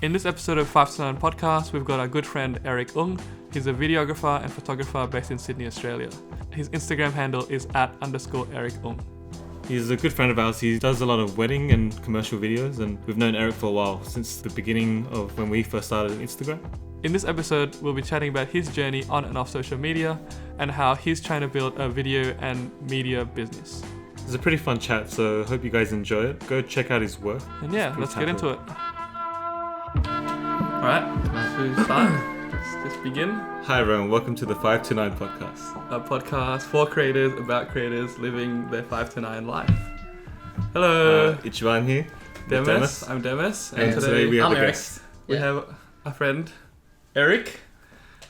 In this episode of 5 to 9 podcast, we've got our good friend Eric Ung. He's a videographer and photographer based in Sydney, Australia. His Instagram handle is @_Eric Ung. He's a good friend of ours. He does a lot of wedding and commercial videos, and we've known Eric for a while, since the beginning of when we first started Instagram. In this episode, we'll be chatting about his journey on and off social media and how he's trying to build a video and media business. It's a pretty fun chat, so hope you guys enjoy it. Go check out his work. And yeah, let's get into it. Alright, so start. Let's begin. Hi everyone, welcome to the 5 to 9 podcast. A podcast for creators, about creators living their 5 to 9 life. Hello, Ichiban here. Demas. I'm Demas. And today we have I'm a Eric. guest. We have a friend, Eric.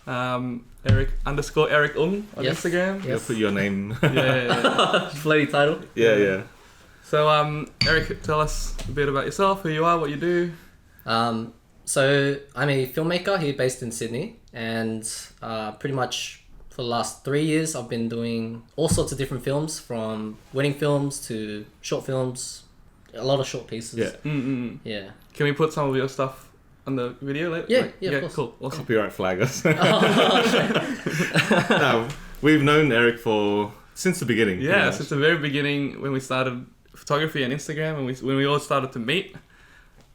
Eric_Eric Ung on Yes. Instagram. You'll put your name. Yeah. Bloody title. yeah. So, Eric, tell us a bit about yourself, who you are, what you do. So I'm a filmmaker here based in Sydney, and pretty much for the last 3 years I've been doing all sorts of different films, from wedding films to short films, a lot of short pieces. Yeah. Yeah. Can we put some of your stuff on the video later? Yeah, of course. Cool. Awesome. Copyright flag us. No, we've known Eric since the beginning. Yeah, since the very beginning when we started photography and Instagram, and when we all started to meet,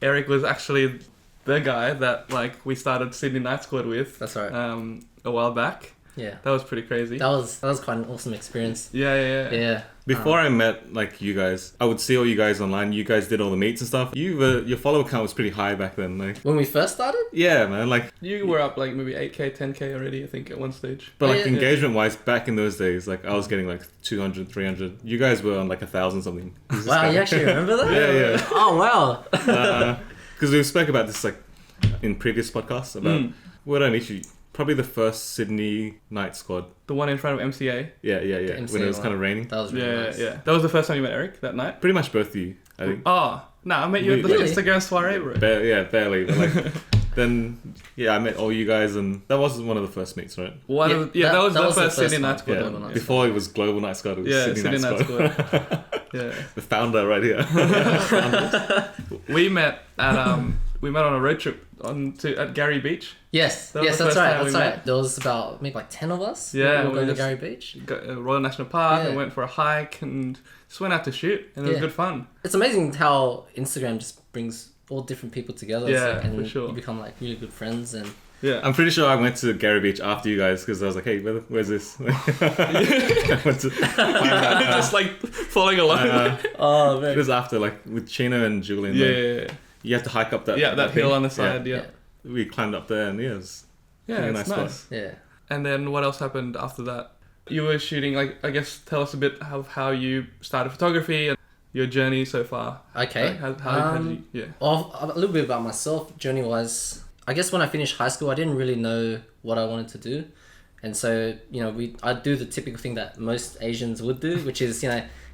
Eric was actually the guy that we started Sydney Night Squad with. That's right. A while back. Yeah. That was pretty crazy. That was quite an awesome experience. Yeah. Yeah. Before I met you guys, I would see all you guys online. You guys did all the meets and stuff. Your follower count was pretty high back then. When we first started? Yeah, man. You were up maybe 8k, 10k already, I think, at one stage. But engagement wise, back in those days, I was getting 200, 300. You guys were on 1,000 something. Wow, you actually remember that? Yeah. Oh, wow. Because we spoke about this in previous podcasts about where did I meet you? Probably the first Sydney Night Squad. The one in front of MCA. Yeah. MCA When it was kind of raining. That was really nice. Yeah. That was the first time you met Eric that night? Pretty much both of you, I think. Oh, no, I met you at the Really? Instagram soiree, bro. Barely. But then, I met all you guys, and that wasn't one of the first meets, right? That was the first Sydney one. Night Squad. Yeah. one. Before it was Global Night Squad, it was Sydney Night Squad. Yeah. The founder right here. We met on a road trip at Gary Beach. Yes, That was the that's first time we right. met. There was about maybe 10 of us. Yeah, we were going we to just- Gary Beach. Got Royal National Park Yeah. and went for a hike and just went out to shoot, and it was Yeah. good fun. It's amazing how Instagram just brings all different people together. Yeah, and for sure. you become really good friends. And Yeah. I'm pretty sure I went to Gary Beach after you guys because I was like, hey, where's this? I went to find out, Just following along. oh, it very was after with Chino and Julian. yeah. You have to hike up that That hill thing. on the side. Yeah. We climbed up there and it was Yeah, really it's nice nice. spot. yeah. And then what else happened after that? You were shooting, I guess, tell us a bit of how you started photography and your journey so far. Okay. How did you, Well, a little bit about myself, journey-wise. I guess when I finished high school, I didn't really know what I wanted to do. And so, I do the typical thing that most Asians would do, which is,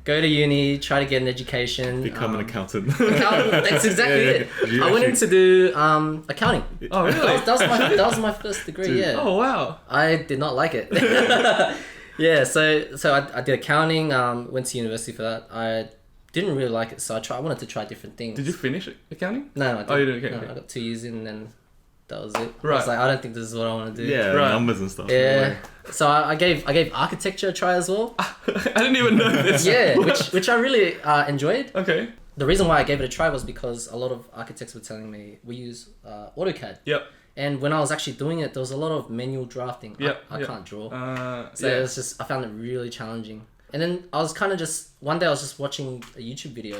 go to uni, try to get an education. Become an accountant. That's exactly it. You I went in to do accounting. Oh, really? That was my first degree, Dude. yeah. Oh, wow. I did not like it. Yeah, so I did accounting, went to university for that. I didn't really like it, so I wanted to try different things. Did you finish accounting? No, I didn't. Oh, you didn't? Okay, No, okay. I got 2 years in and that was it. Right. I was like, I don't think this is what I want to do. Yeah, Right. numbers and stuff. Yeah. So I gave architecture a try as well. I didn't even know this. Yeah, which I really enjoyed. Okay. The reason why I gave it a try was because a lot of architects were telling me we use AutoCAD. Yep. And when I was actually doing it, there was a lot of manual drafting. Yep, I yep. can't draw. So yeah. it was just, I found it really challenging. And then I was kind of one day I was just watching a YouTube video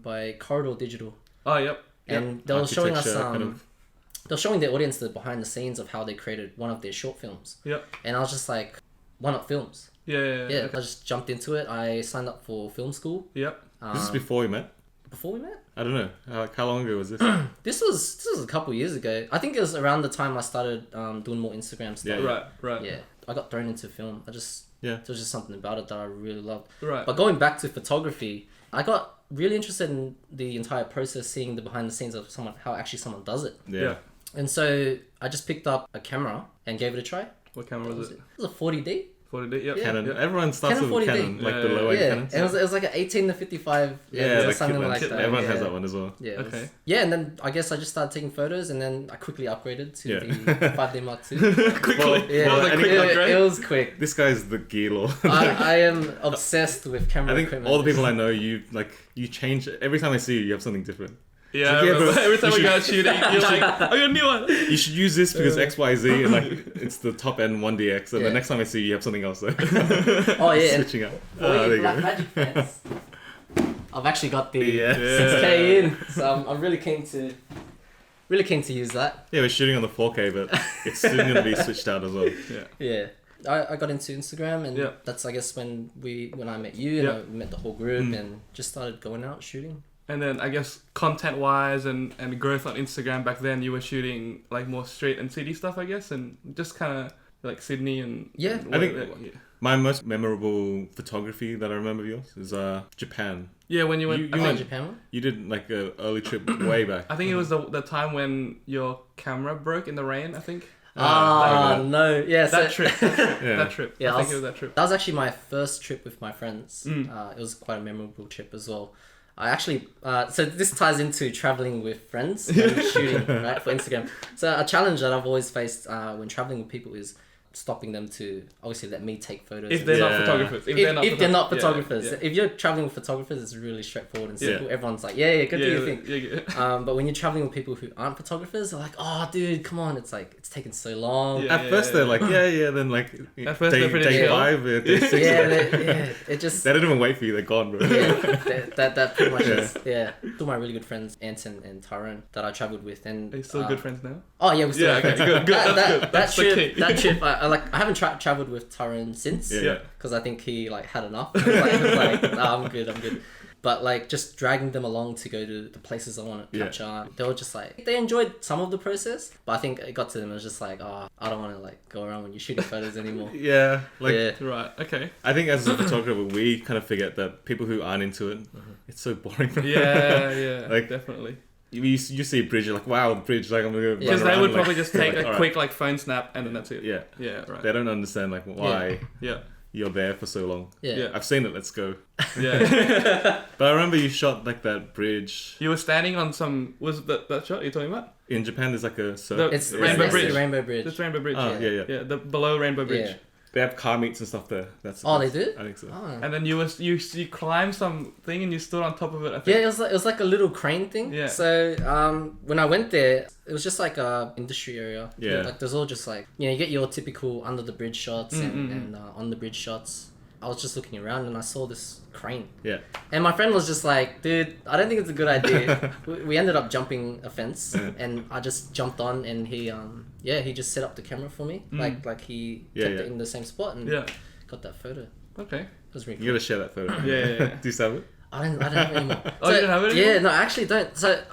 by Corridor Digital. Oh, yep. And they were showing us, Architecture, they were showing the audience the behind the scenes of how they created one of their short films. Yep. And I was just like, why not films? Yeah. Yeah, I just jumped into it. I signed up for film school. Yep. This is before we met? Before we met? I don't know. How long ago was this? This was a couple years ago. I think it was around the time I started doing more Instagram stuff. Yeah. Right. Yeah, I got thrown into film. There was just something about it that I really loved. Right. But going back to photography, I got really interested in the entire process, seeing the behind the scenes of how actually someone does it. Yeah. And so I just picked up a camera and gave it a try. What camera was it? It was a 40D. 40D, yep. Canon. Yeah. Everyone starts Canon with 40D. Canon, like the Yeah. low end Yeah, Canons. it was like an 18 to 55. Yeah, or like something Kitman. like that. Everyone yeah. has that one as well. Yeah. It was- Okay. yeah, and then I guess I just started taking photos, and then I quickly upgraded to Yeah. the 5D Mark II. Quickly. Well, Yeah, What was a quick upgrade? it was quick. This guy's the gear lord. I am obsessed with camera I think equipment. all the people I know, you change every time I see you have something different. Yeah, Yeah, I bro, remember every time you we go out shooting, you're like, I got a new one. You should use this because X, Y, Z, and like it's the top end 1DX. And Yeah. the next time I see you, you have something else. Though. Oh yeah, and Switching up. for There you you Black go. Magic fans, I've actually got the Yeah. 6K in, so I'm really keen to use that. Yeah, we're shooting on the 4K, but it's soon going to be switched out as well. Yeah. Yeah. I got into Instagram, and Yeah. that's I guess when I met you and Yeah. I met the whole group and just started going out shooting. And then I guess content wise and growth on Instagram back then, you were shooting like more street and city stuff, I guess, and just kind of like Sydney and Yeah. and I think- yeah. My most memorable photography that I remember of yours is Japan. Yeah, when you went, You Oh, went- Japan one? You did like an early trip way back. I think it was the time when your camera broke in the rain. I think Ah, no. Yeah, that so, trip. Yeah. That trip. Yeah, I think I it was that trip. that was actually my first trip with my friends. Mm. It was quite a memorable trip as well. I actually, so this ties into traveling with friends when shooting, right, for Instagram. So a challenge that I've always faced when traveling with people is stopping them to obviously let me take photos. If and they're Yeah. not photographers. if they're not yeah, photographers. yeah. If you're traveling with photographers, it's really straightforward and simple. Yeah. Everyone's like, yeah, go do your thing. Yeah. But when you're traveling with people who aren't photographers, they're like, oh, dude, come on. It's like, it's taken so long. Yeah. At first they're like, yeah, then like At first they're pretty day chill. 5, day 6, It just... they didn't even wait for you, they're gone, bro. yeah, that pretty much Yeah. is. Yeah. Two of my really good friends, Anton and Tyrone, that I travelled with. And, Are you still good friends now? Oh, yeah, we're still Yeah, good okay, friends. good. That's good. That's the key. That trip, I haven't travelled with Tyrone since. Yeah. Because I think he like had enough. He was like, nah, I'm good. But like just dragging them along to go to the places I want to Yeah. capture, they were just like, they enjoyed some of the process, but I think it got to them, it was just like, oh, I don't want to like go around when you're shooting photos anymore. Yeah, like yeah. Right. Okay. I think as a photographer, we kind of forget that people who aren't into it, it's so boring. Bro. Yeah. Like- Definitely. You see a bridge, you're like, wow, the bridge, like I'm gonna go. Because run they around, would like- probably just take like, a alright. quick like phone snap and then that's it. Yeah, Yeah. Right. they don't understand like why Yeah. you're there for so long. Yeah. Yeah. I've seen it. Let's go. Yeah. But I remember you shot like that bridge You were standing on some. Was that shot you're talking about? in Japan. There's like a The surf. It's Rainbow it's Bridge. the Rainbow Bridge. This Rainbow Bridge. Oh, yeah. Yeah. The below Rainbow Bridge. Yeah. They have car meets and stuff there. That's Oh, they do? I think so. Oh. And then you climbed something and you stood on top of it. I Yeah, think. it was like a little crane thing. Yeah. So when I went there, it was just like a industry area. Yeah. Like there's all just like, you get your typical under the bridge shots and on the bridge shots. I was just looking around and I saw this crane. Yeah. And my friend was just like, dude, I don't think it's a good idea. We ended up jumping a fence and I just jumped on and he just set up the camera for me. Like he Yeah, kept yeah. it in the same spot and Yeah. got that photo. Okay. It was really You cool. gotta share that photo. Yeah. Do you still have it? I don't have it anymore. Oh, you don't have it anymore? Yeah, no, I actually don't. So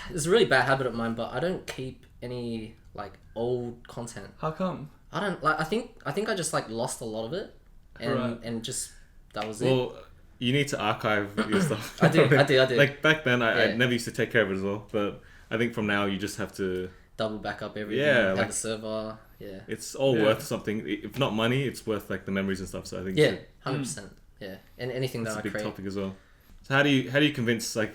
it's a really bad habit of mine, but I don't keep any like old content. How come? I don't like. I think I just like lost a lot of it, and Right. and just that was it. Well, you need to archive your stuff. I do. Like back then, I Yeah. never used to take care of it as well. But I think from now, you just have to. Double back up everything. Yeah, have like- a server. Yeah. It's all Yeah. worth something. If not money, it's worth like the memories and stuff. So I think Yeah. it's 100%. Yeah. And anything a that I big create. topic as well. So how do you convince like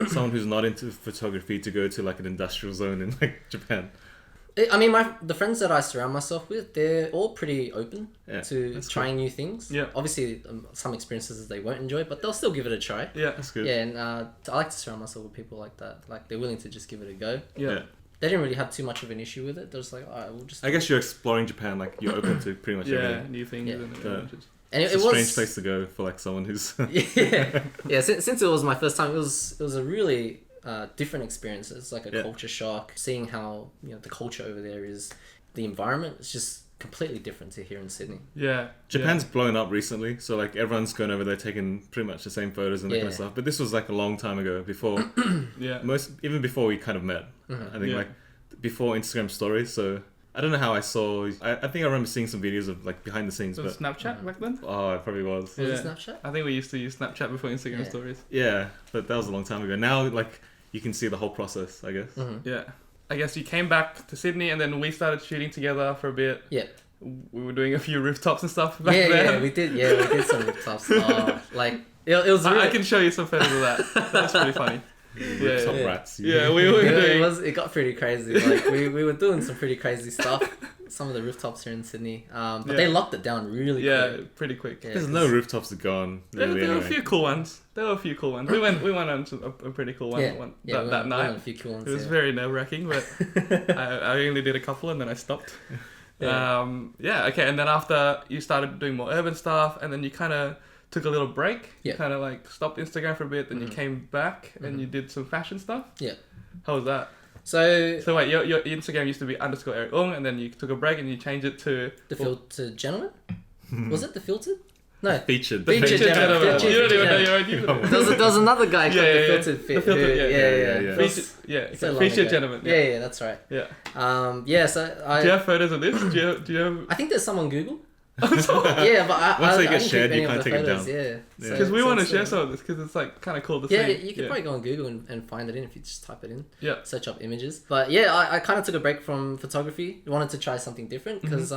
someone who's not into photography to go to like an industrial zone in like Japan? I mean, the friends that I surround myself with, they're all pretty open Yeah, to that's trying new things. Yeah. Obviously, some experiences they won't enjoy, but they'll still give it a try. Yeah. That's good. Yeah, and I like to surround myself with people like that. Like they're willing to just give it a go. Yeah. They didn't really have too much of an issue with it. They're just like, all right, we'll just. I guess you're exploring Japan. Like you're open to pretty much Yeah. everything. New things Yeah. and Yeah. adventures. And It's it a was strange place to go for like someone who's. yeah. Since it was my first time, it was a really different experience. It's like a Yeah. culture shock. Seeing how the culture over there is, the environment is just completely different to here in Sydney. Yeah. Japan's blown up recently, so like everyone's going over there taking pretty much the same photos and that kind of Yeah. stuff. But this was like a long time ago, before Yeah. even before we kind of met. I think Yeah. like before Instagram stories. So I don't know how I saw. I think I remember seeing some videos of like behind the scenes, So but Snapchat back then? oh, it probably was. Was Yeah. it Snapchat? I think we used to use Snapchat before Instagram Yeah. stories. Yeah, but that was a long time ago. Now like you can see the whole process, I guess. Mm-hmm. Yeah. I guess you came back to Sydney and then we started shooting together for a bit. Yeah. we were doing a few rooftops and stuff back Yeah, then. yeah, we did some rooftops. Like it was. Really, I can show you some photos of that. That's pretty funny. Yeah, Some yeah. rats. Yeah, we were doing. it got pretty crazy. Like we were doing some pretty crazy stuff. Some of the rooftops here in Sydney, but they locked it down really quick. Pretty quick. Yeah, There's no rooftops to go on. There Really, were a anyway. few cool ones. We went on to a pretty cool one, we that went night. on a few cool ones, It was yeah. very nerve wracking, but I only did a couple and then I stopped. Okay, and then after you started doing more urban stuff, and then you kind of took a little break. Yeah. You kind of like stopped Instagram for a bit, then you came back and you did some fashion stuff. Yeah. How was that? So So wait, your Instagram used to be _Eric Ung, and then you took a break and you changed it to the filtered gentleman. Was it the filtered? No. Featured. Featured gentleman. You don't even know Yeah. your own username. There was another guy called Yeah, the yeah, filtered yeah. fit. The filtered, yeah. Featured, So long featured ago. gentleman. Yeah, that's right. Yeah. So Do you have photos of this? Do you have? I think there's some on Google. Yeah, but Once they I get didn't shared, keep you any of can't the take it photos, down. Yeah. Yeah. Because we want to it's, share some of this because it's like kind of cool to Yeah, see. you could probably go on Google and find it in if you just type it in. Yeah. Search up images. But yeah, I kind of took a break from photography. I wanted to try something different because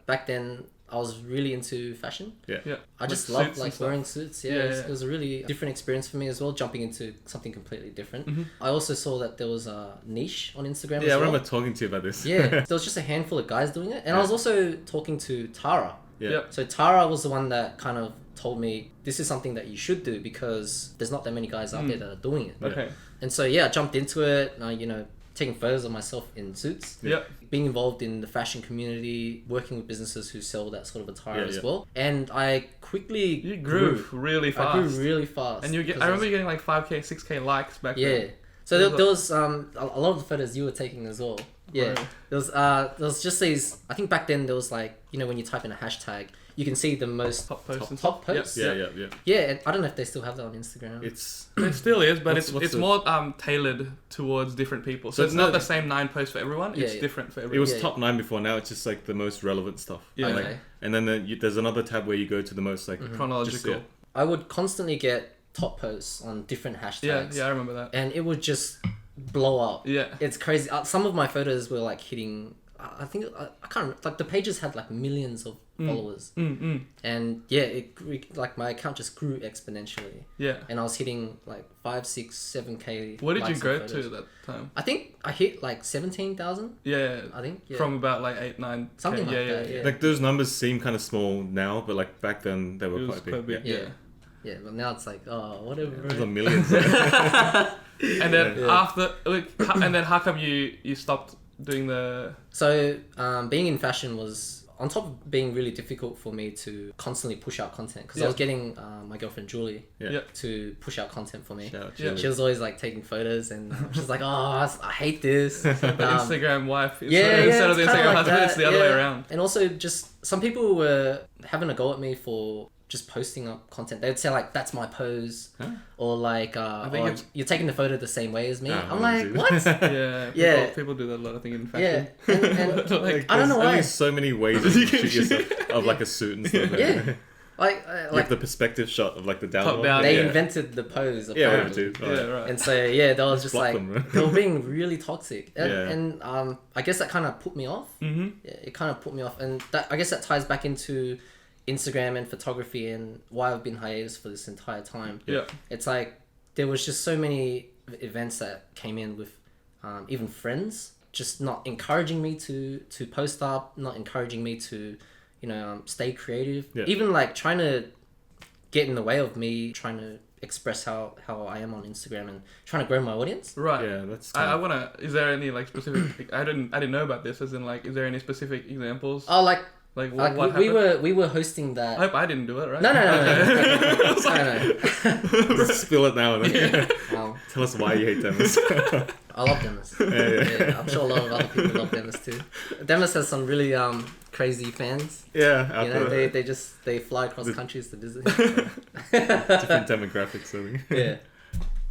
back then I was really into fashion. Yeah. Yeah. I just With loved suits and like stuff. wearing suits. Yeah, Yeah, it was a really different experience for me as well, jumping into something completely different. Mm-hmm. I also saw that there was a niche on Instagram Yeah, I as well. remember talking to you about this. Yeah, there was just a handful of guys doing it. And I was also talking to Tara. Yeah. Yep. So Tara was the one that kind of told me this is something that you should do because there's not that many guys out there that are doing it. Okay. And so yeah, I jumped into it, taking photos of myself in suits. Yep. Being involved in the fashion community, working with businesses who sell that sort of attire Yeah, as yeah. well. And I quickly You grew really fast. I grew really fast. And I remember you getting like 5k, 6k likes back Yeah. then. So there was a lot of the photos you were taking as well. Yeah. Right. There was just these, I think back then there was like, when you type in a hashtag, you can see the most Top posts and top stuff. Yep. posts. Yeah. Yeah, and I don't know if they still have that on Instagram. It's It still is, but What's it's the- more tailored towards different people. So So it's it's not not- the same 9 posts for everyone. Yeah, It's yeah. different for it everyone. was Yeah, top 9 before. Now it's just like the most relevant stuff. Yeah. Like, Okay. and then there's another tab where you go to the most like Chronological. just, I would constantly get top posts on different hashtags. Yeah, I remember that. And it would just blow up. Yeah. It's crazy. Some of my photos were like hitting. I think I can't remember, like the pages had like millions of followers, and yeah, it grew, like my account just grew exponentially, Yeah. and I was hitting like 5, 6, 7k. What did you likes go on to photos. at that time? I think I hit like 17,000. Yeah. I think yeah. From about like 8, 9. Something like that, yeah. Like those numbers seem kind of small now, but like back then they It were was quite big. quite big. Yeah. Yeah. Yeah, but now it's like whatever. There's a million. And then Yeah. after, and then how come you stopped doing the? So being in fashion was on top of being really difficult for me to constantly push out content because I was getting my girlfriend Julie Yeah. Yeah. to push out content for me. Shout out, Yeah. Julie. She was always like taking photos and she's like, I hate this. The Instagram wife Yeah, instead of the it's kinda Instagram like husband, it's that, the other way yeah. around. And also just some people were having a go at me for just posting up content. They'd say like, that's my pose. Huh? Or like, think or it's- you're taking the photo the same way as me. Ah, I'm like, obviously. what? Yeah. Yeah. People do that a lot of things in Yeah. fashion. And Like, I don't know There's why. only so many ways you can shoot yourself of like a suit and stuff. Yeah. Like, Like the perspective shot of like the down Top one. down, they yeah. invented the pose. Yeah, whatever, apparently. dude. Yeah, Alright. right. And so yeah, they was just block like them, bro. they were being really toxic, and, Yeah. and I guess that kind of put me off. Mm-hmm. Yeah, it kind of put me off, and that I guess that ties back into Instagram and photography and why I've been hiatus for this entire time. Yeah. It's like there was just so many events that came in with even friends just not encouraging me to post up, not encouraging me to stay creative, Yeah. even like trying to get in the way of me trying to express how I am on Instagram and trying to grow my audience. Right. Yeah, that's. I wanna. Is there any like specific? I didn't know about this. As in, like, is there any specific examples? Oh, like Like what we happened? we were hosting that. I hope I didn't do it, right? No. Spill it now and then. No. Tell us why you hate Demas. I love Demas. Yeah. I'm sure a lot of other people love Demas too. Demas has some really crazy fans. Yeah, out You know, there. they fly across countries to visit him. Different demographics, I think. Yeah.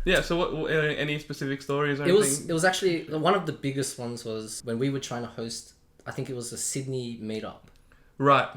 Yeah. So what? Any specific stories or It anything? was actually one of the biggest ones was when we were trying to host. I think it was a Sydney meetup. Right.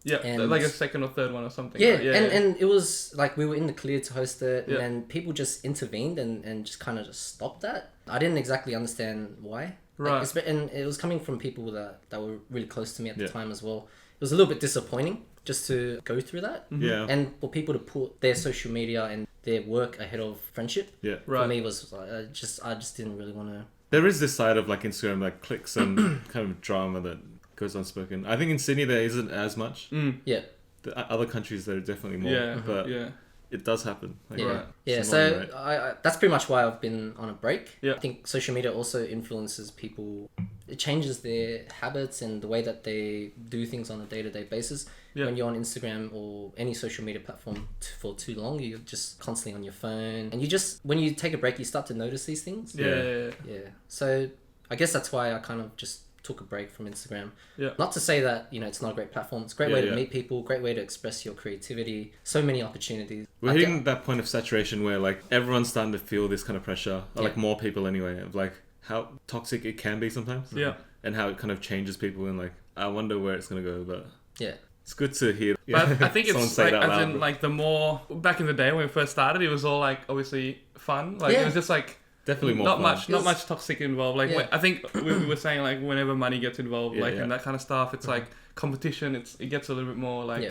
Yeah. And- Like a second or third one or something. Yeah, right? and it was like we were in the clear to host it, and Yeah. then people just intervened and just kind of just stopped that. I didn't exactly understand why. Right. And it was coming from people that were really close to me at the Yeah. time as well. It was a little bit disappointing just to go through that. Yeah. And for people to put their social media and their work ahead of friendship, Yeah. Right. for me was like, I just didn't really want to. There is this side of like Instagram, like clicks and kind of drama that goes unspoken. I think in Sydney there isn't as much. Yeah. The other countries there are definitely more. Yeah. But Yeah. it does happen. Like, Yeah, Right. yeah. It's So annoying, right? I that's pretty much why I've been on a break. Yeah. I think social media also influences people. It changes their habits and the way that they do things on a day-to-day basis. Yeah. When you're on Instagram or any social media platform for too long, you're just constantly on your phone, and you just when you take a break, you start to notice these things. Yeah. Yeah. So I guess that's why I kind of just took a break from Instagram. Yeah. Not to say that, it's not a great platform. It's a great way to Yeah. meet people, great way to express your creativity. So many opportunities. We're I hitting get- that point of saturation where like everyone's starting to feel this kind of pressure, or like Yeah. more people anyway, of like how toxic it can be sometimes. Yeah. And how it kind of changes people, and like I wonder where it's gonna go, but Yeah. it's good to hear. But I think someone it's say like, that as loud. in, like, the more back in the day when we first started, it was all like obviously fun. Like Yeah. it was just like Definitely more not fun. much, not It's- much toxic involved. Like Yeah. I think we were saying like whenever money gets involved, Yeah, like yeah. and that kind of stuff, it's like competition. It gets a little bit more like Yeah.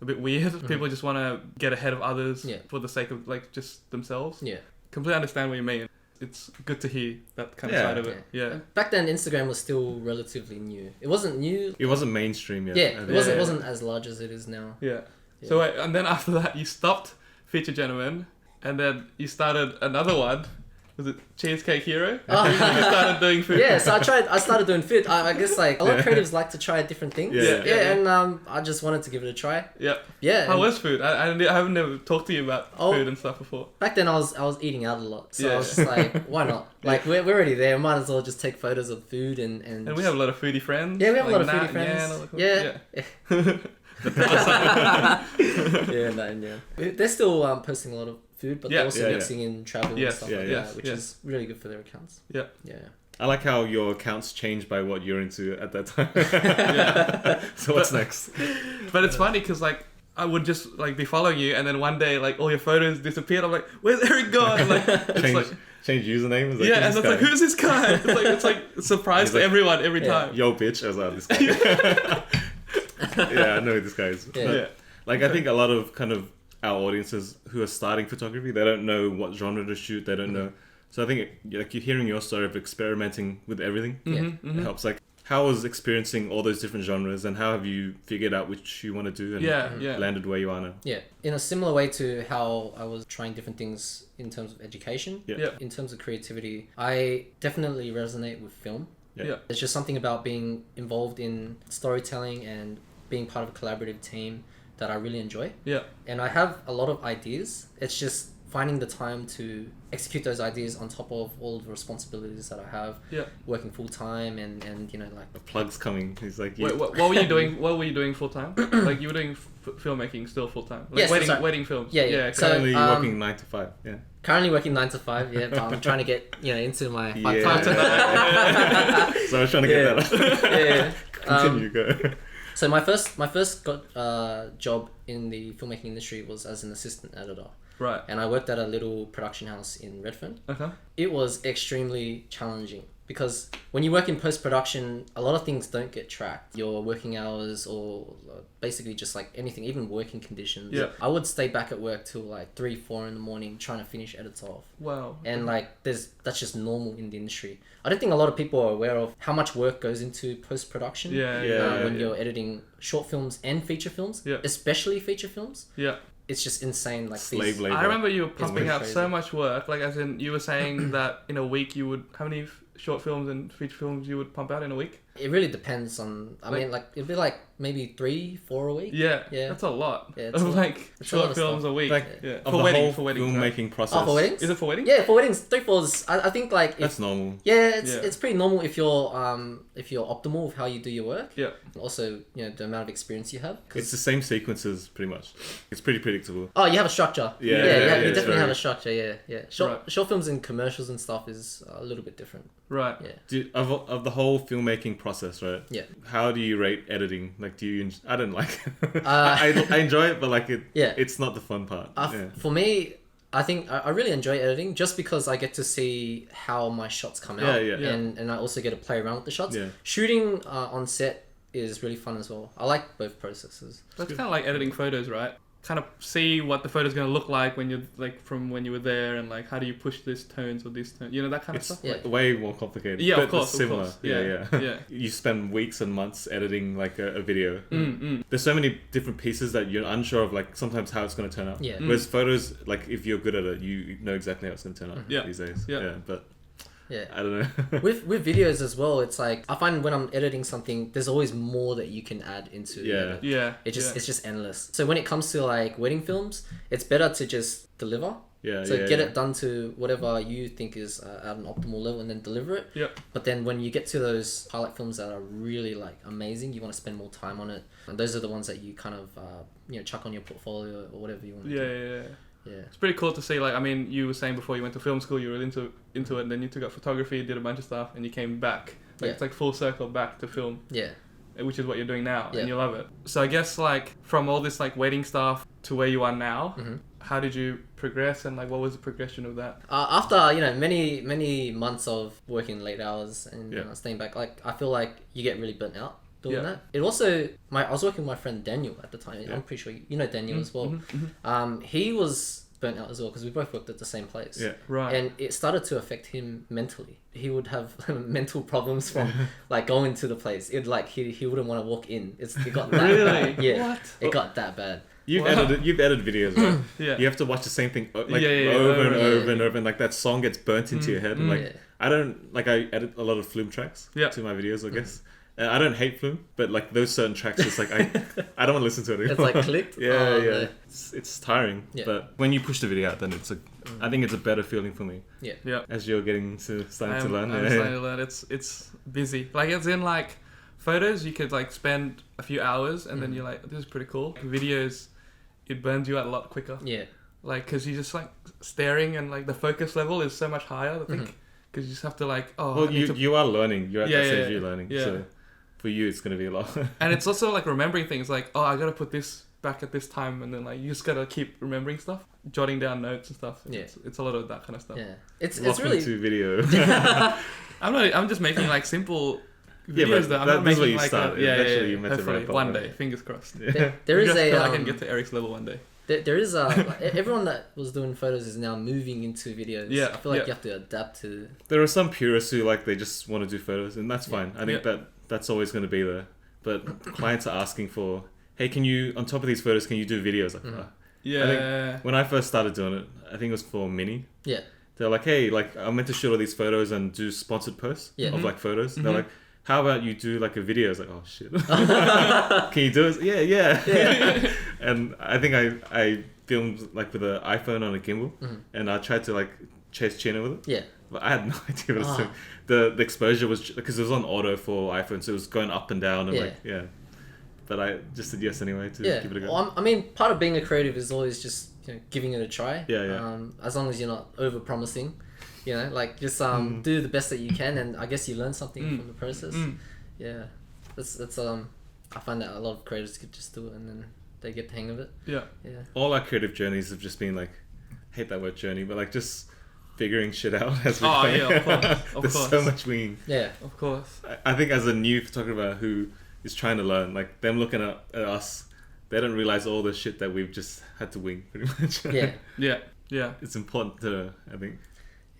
a bit weird. People just want to get ahead of others Yeah. for the sake of like just themselves. Yeah. Completely understand what you mean. It's good to hear that kind of Yeah. side of it. Yeah. Back then, Instagram was still relatively new. It wasn't new. It wasn't mainstream yet. Yeah, I it think. wasn't. Yeah. It wasn't as large as it is now. Yeah. Yeah. So wait, and then after that, you stopped Feature Gentleman, and then you started another one. Was it Cheesecake Hero? Oh. You started doing food. Yeah, so I started doing food. I guess like a lot of creatives like to try different things. Yeah. Yeah. And I just wanted to give it a try. Yeah. Yeah. How and was food? I haven't never talked to you about Oh. food and stuff before. back then I was eating out a lot, so I Yeah. was just like, why not? Like we're already there. Might as well just take photos of food and. And we have a lot of foodie friends. Yeah, we have a lot of Nat, foodie friends. Yan, all that- Yeah. Yeah, no, yeah. They're still posting a lot of food, but Yeah. they're also Yeah, yeah. mixing in travel Yes, and stuff yeah, like yeah. that, which Yes. is really good for their accounts. Yeah. Yeah. I like how your accounts change by what you're into at that time. Yeah. So what's next? But it's funny because like I would just like be following you, and then one day like all your photos disappeared. I'm like, where's Eric gone? Like it's Change, like change username? It's like, yeah, who's and it's this like guy? who's this guy? It's like a surprise He's to like- everyone every Yeah. time. Yo, bitch, as this guy. Yeah, I know who this guy is. Yeah. But, Yeah. like, I think a lot of kind of our audiences who are starting photography, they don't know what genre to shoot. They don't know. So I think like you're hearing your story of experimenting with everything. Yeah. Mm-hmm. It helps. Like, how was experiencing all those different genres, and how have you figured out which you want to do and Yeah. landed where you are now? Yeah, in a similar way to how I was trying different things in terms of education. Yeah. Yeah. In terms of creativity, I definitely resonate with film. Yeah. Yeah. There's just something about being involved in storytelling and being part of a collaborative team that I really enjoy. Yeah. And I have a lot of ideas. It's just finding the time to execute those ideas on top of all the responsibilities that I have. Yeah. Working full time and like A plug's coming. He's like, Wait, what were you doing? What were you doing full time? Like you were doing filmmaking still full time? Like Yes, sorry. wedding films. Yeah, yeah. okay. So- currently working 9 to 5. Yeah. currently working 9 to 5. Yeah, but I'm trying to get into my Yeah. 5 to 9. So I was trying to get Yeah. that up. Yeah. Continue, go. So my first job in the filmmaking industry was as an assistant editor, Right. and I worked at a little production house in Redfern. Okay. It was extremely challenging because when you work in post-production, a lot of things don't get tracked. Your working hours or basically just like anything, even working conditions. Yeah. I would stay back at work till like 3, 4 in the morning trying to finish edits off. Wow. And like that's just normal in the industry. I don't think a lot of people are aware of how much work goes into post-production. Yeah. Yeah. When you're editing short films and feature films, Yeah. especially feature films, Yeah. it's just insane. Like Slave these, labor. I remember you were pumping really out crazy. so much work. Like, as in, you were saying that in a week you would. How many short films and feature films you would pump out in a week? it really depends on. I Like- mean, like it'd be like maybe 3, 4 a week. Yeah. Yeah. That's a lot. Yeah, Of like it's a lot short of films stuff. a week. Like, yeah. Of For the wedding. whole For weddings. Right? filmmaking process. Oh, for weddings? Is it for wedding? Yeah, for weddings, 3, 4s. I think like if, That's normal. yeah, Yeah. it's pretty normal if you're optimal with how you do your work. Yeah. Also, the amount of experience you have. 'Cause- It's the same sequences, pretty much. It's pretty predictable. Oh, you have a structure. Yeah, you yeah, definitely it's have very- a structure. Yeah. Short films and commercials and stuff is a little bit different. Right. Yeah. Of the whole filmmaking process, right? Yeah. How do you rate editing? Like, do you? I don't like it. Uh, I enjoy it, but like it. Yeah. It's not the fun part. Yeah. For me, I think I really enjoy editing just because I get to see how my shots come Yeah, out, yeah. Yeah. and I also get to play around with the shots. Yeah. Shooting on set is really fun as well. I like both processes. That's kind of like editing photos, right? Kind of see what the photo's going to look like when you're like from when you were there, and like how do you push these tones or these tones, you know, that kind of It's stuff. Yeah. way more complicated. Yeah, but of course, it's similar. of course. Yeah. Yeah. You spend weeks and months editing like a video. Mm. There's so many different pieces that you're unsure of, like sometimes how it's going to turn out. Yeah. Whereas photos, like if you're good at it, you know exactly how it's going to turn out Yeah. these days. Yeah. But Yeah. I don't know. With videos as well, it's like I find when I'm editing something, there's always more that you can add into the Yeah. edit. Yeah. It's just endless. So when it comes to like wedding films, it's better to just deliver. Yeah. So yeah, get yeah. it done to whatever you think is at an optimal level, and then deliver it. Yep. But then when you get to those highlight films that are really like amazing, you want to spend more time on it. And those are the ones that you kind of chuck on your portfolio or whatever you want to Yeah, do. yeah, yeah. Yeah. It's pretty cool to see. Like, I mean, you were saying before you went to film school, you were into it, and then you took up photography, did a bunch of stuff, and you came back. Like, Yeah. It's like full circle back to film, Yeah. which is what you're doing now, Yeah. and you love it. So I guess like from all this like wedding stuff to where you are now, Mhm. how did you progress, and like what was the progression of that? After many months of working late hours and Yeah. staying back, like I feel like you get really burnt out doing Yeah. that. It also I was working with my friend Daniel at the time. Yeah. I'm pretty sure you know Daniel as well. He was burnt out as well because we both worked at the same place. Yeah. Right. And it started to affect him mentally. He would have mental problems from like going to the place. It like he wouldn't want to walk in. It got that Really? bad. Yeah. What? It got that bad. You've Wow. edited videos, right? Yeah. You have to watch the same thing like Yeah, yeah, over and over. over and over, and like that song gets burnt into your head. And, like Yeah. I don't like I edit a lot of Flume tracks Yeah. to my videos, I guess. And I don't hate Flume, but like those certain tracks, it's like I don't want to listen to it anymore. It's like clicked. Yeah, Oh, yeah. no. It's tiring. Yeah. But when you push the video out, then I think it's a better feeling for me Yeah. as you're starting to learn. I'm Yeah. starting to learn. It's busy. Like it's in like photos, you could like spend a few hours, and then you're like, this is pretty cool. Videos, it burns you out a lot quicker. Yeah. Like because you're just like staring, and like the focus level is so much higher. I think because you just have to like Well, I need to. you are learning. You're at Yeah, that stage yeah, you're learning. yeah. So for you, it's gonna be a lot. And it's also like remembering things like, oh, I gotta put this back at this time, and then like you just gotta keep remembering stuff, jotting down notes and stuff. Yeah. It's a lot of that kind of stuff. Yeah. It's Welcome really to video. I'm just making like simple Yeah, videos but that I'm that- not that's making where you like start. Eventually you're meant to hopefully ramp up, one right? day, fingers crossed. there is I a can get to Eric's level one day. there is everyone that was doing photos is now moving into videos. Yeah, I feel like yeah. you have to adapt to. There are some purists who like they just want to do photos, and that's fine. I think Yeah. that's always going to be there. But clients are asking for, hey, can you on top of these photos, can you do videos? Like, Yeah. when I first started doing it, I think it was for Mini. Yeah. They're like, hey, like I'm meant to shoot all these photos and do sponsored posts Yeah. of like photos. Mm-hmm. They're like, how about you do like a video? I was like, oh shit, can you do it? Yeah. And I think I filmed like with an iPhone on a gimbal, and I tried to like chase Chino with it. Yeah. But I had no idea what it was Ah. doing. The exposure was because it was on auto for iPhone, so it was going up and down and Yeah. But I just said yes anyway to Yeah. give it a go. Well, I mean, part of being a creative is always just giving it a try. Yeah. As long as you're not over promising, like just do the best that you can, and I guess you learn something from the process. Yeah. That's I find that a lot of creators could just do it and then they get the hang of it. Yeah. Yeah. All our creative journeys have just been like, hate that word journey, but like just figuring shit out as we Oh, go. yeah, of course, of There's course. so much winging. Yeah. Of course. I think as a new photographer who is trying to learn, like them looking at us, they don't realize all the shit that we've just had to wing pretty much. Yeah. Yeah. Yeah. It's important to, I think.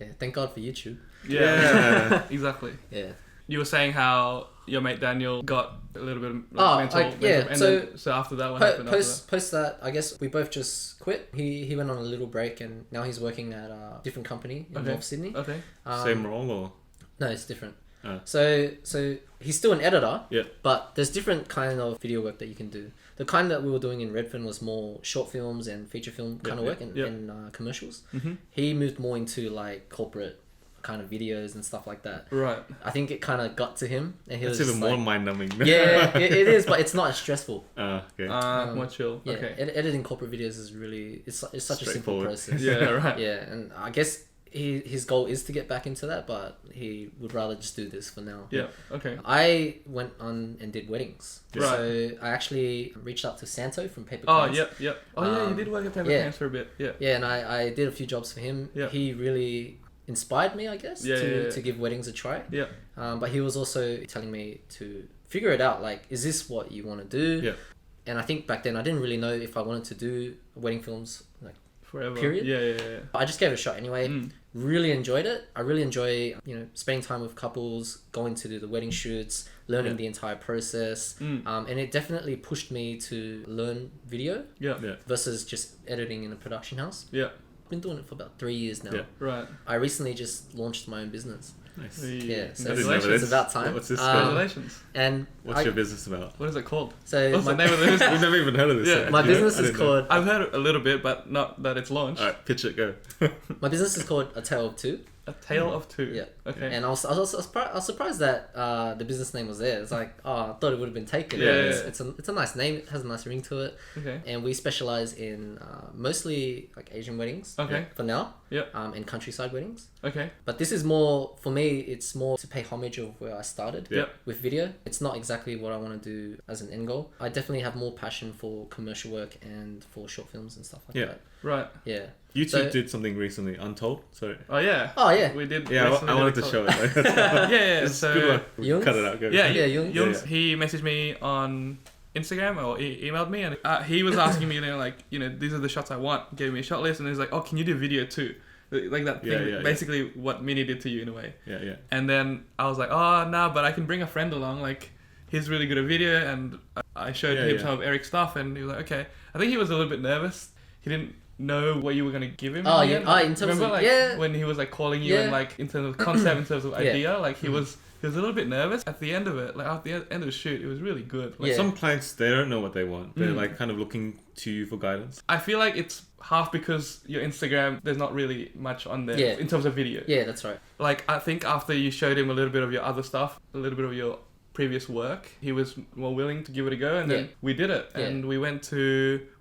Yeah. Thank God for YouTube. Yeah. Exactly. Yeah. You were saying how your mate Daniel got a little bit of Oh, mental, yeah, and so- then, so after that, what happened after that? Post that, I guess we both just quit. He went on a little break and now he's working at a different company in Okay. North Sydney. Okay. Same role or? No, it's different. Ah. So he's still an editor. Yeah. But there's different kind of video work that you can do. The kind that we were doing in Redfern was more short films and feature film kind of work and, yeah. and commercials. Mm-hmm. He moved more into like corporate kind of videos and stuff like that. Right. I think it kind of got to him, and he It's was even just more like, mind-numbing. yeah, it is, but it's not as stressful. Okay. More chill. Yeah, Okay. editing corporate videos is really it's such a simple Straightforward. process. Yeah. Right. Yeah, and I guess his goal is to get back into that, but he would rather just do this for now. Yeah. Okay. I went on and did weddings. Right. So I actually reached out to Santo from Paper Oh, Cans. yep. Oh, yeah, you did work at Paper yeah. Cans for a bit. Yeah. Yeah, and I did a few jobs for him. Yeah. He really inspired me, I guess, to give weddings a try. Yeah. But he was also telling me to figure it out. Like, is this what you want to do? Yeah. And I think back then I didn't really know if I wanted to do wedding films, like, Forever. period. Yeah. I just gave it a shot anyway. Really enjoyed it. I really enjoy, spending time with couples, going to do the wedding shoots, learning the entire process. And it definitely pushed me to learn video Yeah. versus just editing in a production house. Yeah. I've been doing it for about 3 years now. Yeah. Right. I recently just launched my own business. Nice. Yeah, so I didn't know it's this. about time. What's this? Congratulations. And What's your business about? What is it called? so What's my, the name of the business? We've never even heard of this. Yeah. my actually. business I is didn't know. called I've heard a little bit, but not that it's launched. Alright, pitch it, go. my business is called A Tale of Two. A Tale of Two. Yeah. Okay. And I was surprised that the business name was there. It's like, I thought it would have been taken. Yeah, It's a nice name. It has a nice ring to it. Okay. And we specialize in mostly like Asian weddings. Okay. For now. Yeah. And countryside weddings. Okay. But this is more for me. It's more to pay homage of where I started. Yeah. With video. It's not exactly what I want to do as an end goal. I definitely have more passion for commercial work and for short films and stuff like Yeah. that. Right. Yeah. You two So- did something recently, Untold. Sorry. Oh yeah. Oh yeah. We did. Yeah, recently I wanted to did a show call- it. Yeah. It's So good one. We Jung's? cut it out. Go. yeah, Yeah, Jung, Jung. Yeah. he messaged me on Instagram or emailed me, and he was asking me, these are the shots I want. Gave me a shot list, and he's like, oh, can you do video too? Like that thing, Yeah. basically what Mini did to you in a way. Yeah. And then I was like, oh, nah, but I can bring a friend along. Like, he's really good at video, and I showed him some of Eric's stuff, and he was like, okay. I think he was a little bit nervous. He didn't know what you were gonna give him. Oh, in the yeah. end. Oh, in terms Remember, of- like, yeah. when he was like calling you Yeah. and like in terms of concept, in terms of Yeah. idea, like he was a little bit nervous at the end of it. Like at the end of the shoot, it was really good. Like, Yeah. Some clients, they don't know what they want. They're like kind of looking to you for guidance. I feel like it's half because your Instagram, there's not really much on there Yeah. in terms of video. Yeah, that's right. Like, I think after you showed him a little bit of your other stuff, a little bit of your previous work, he was more willing to give it a go, and then Yeah. we did it. Yeah. And we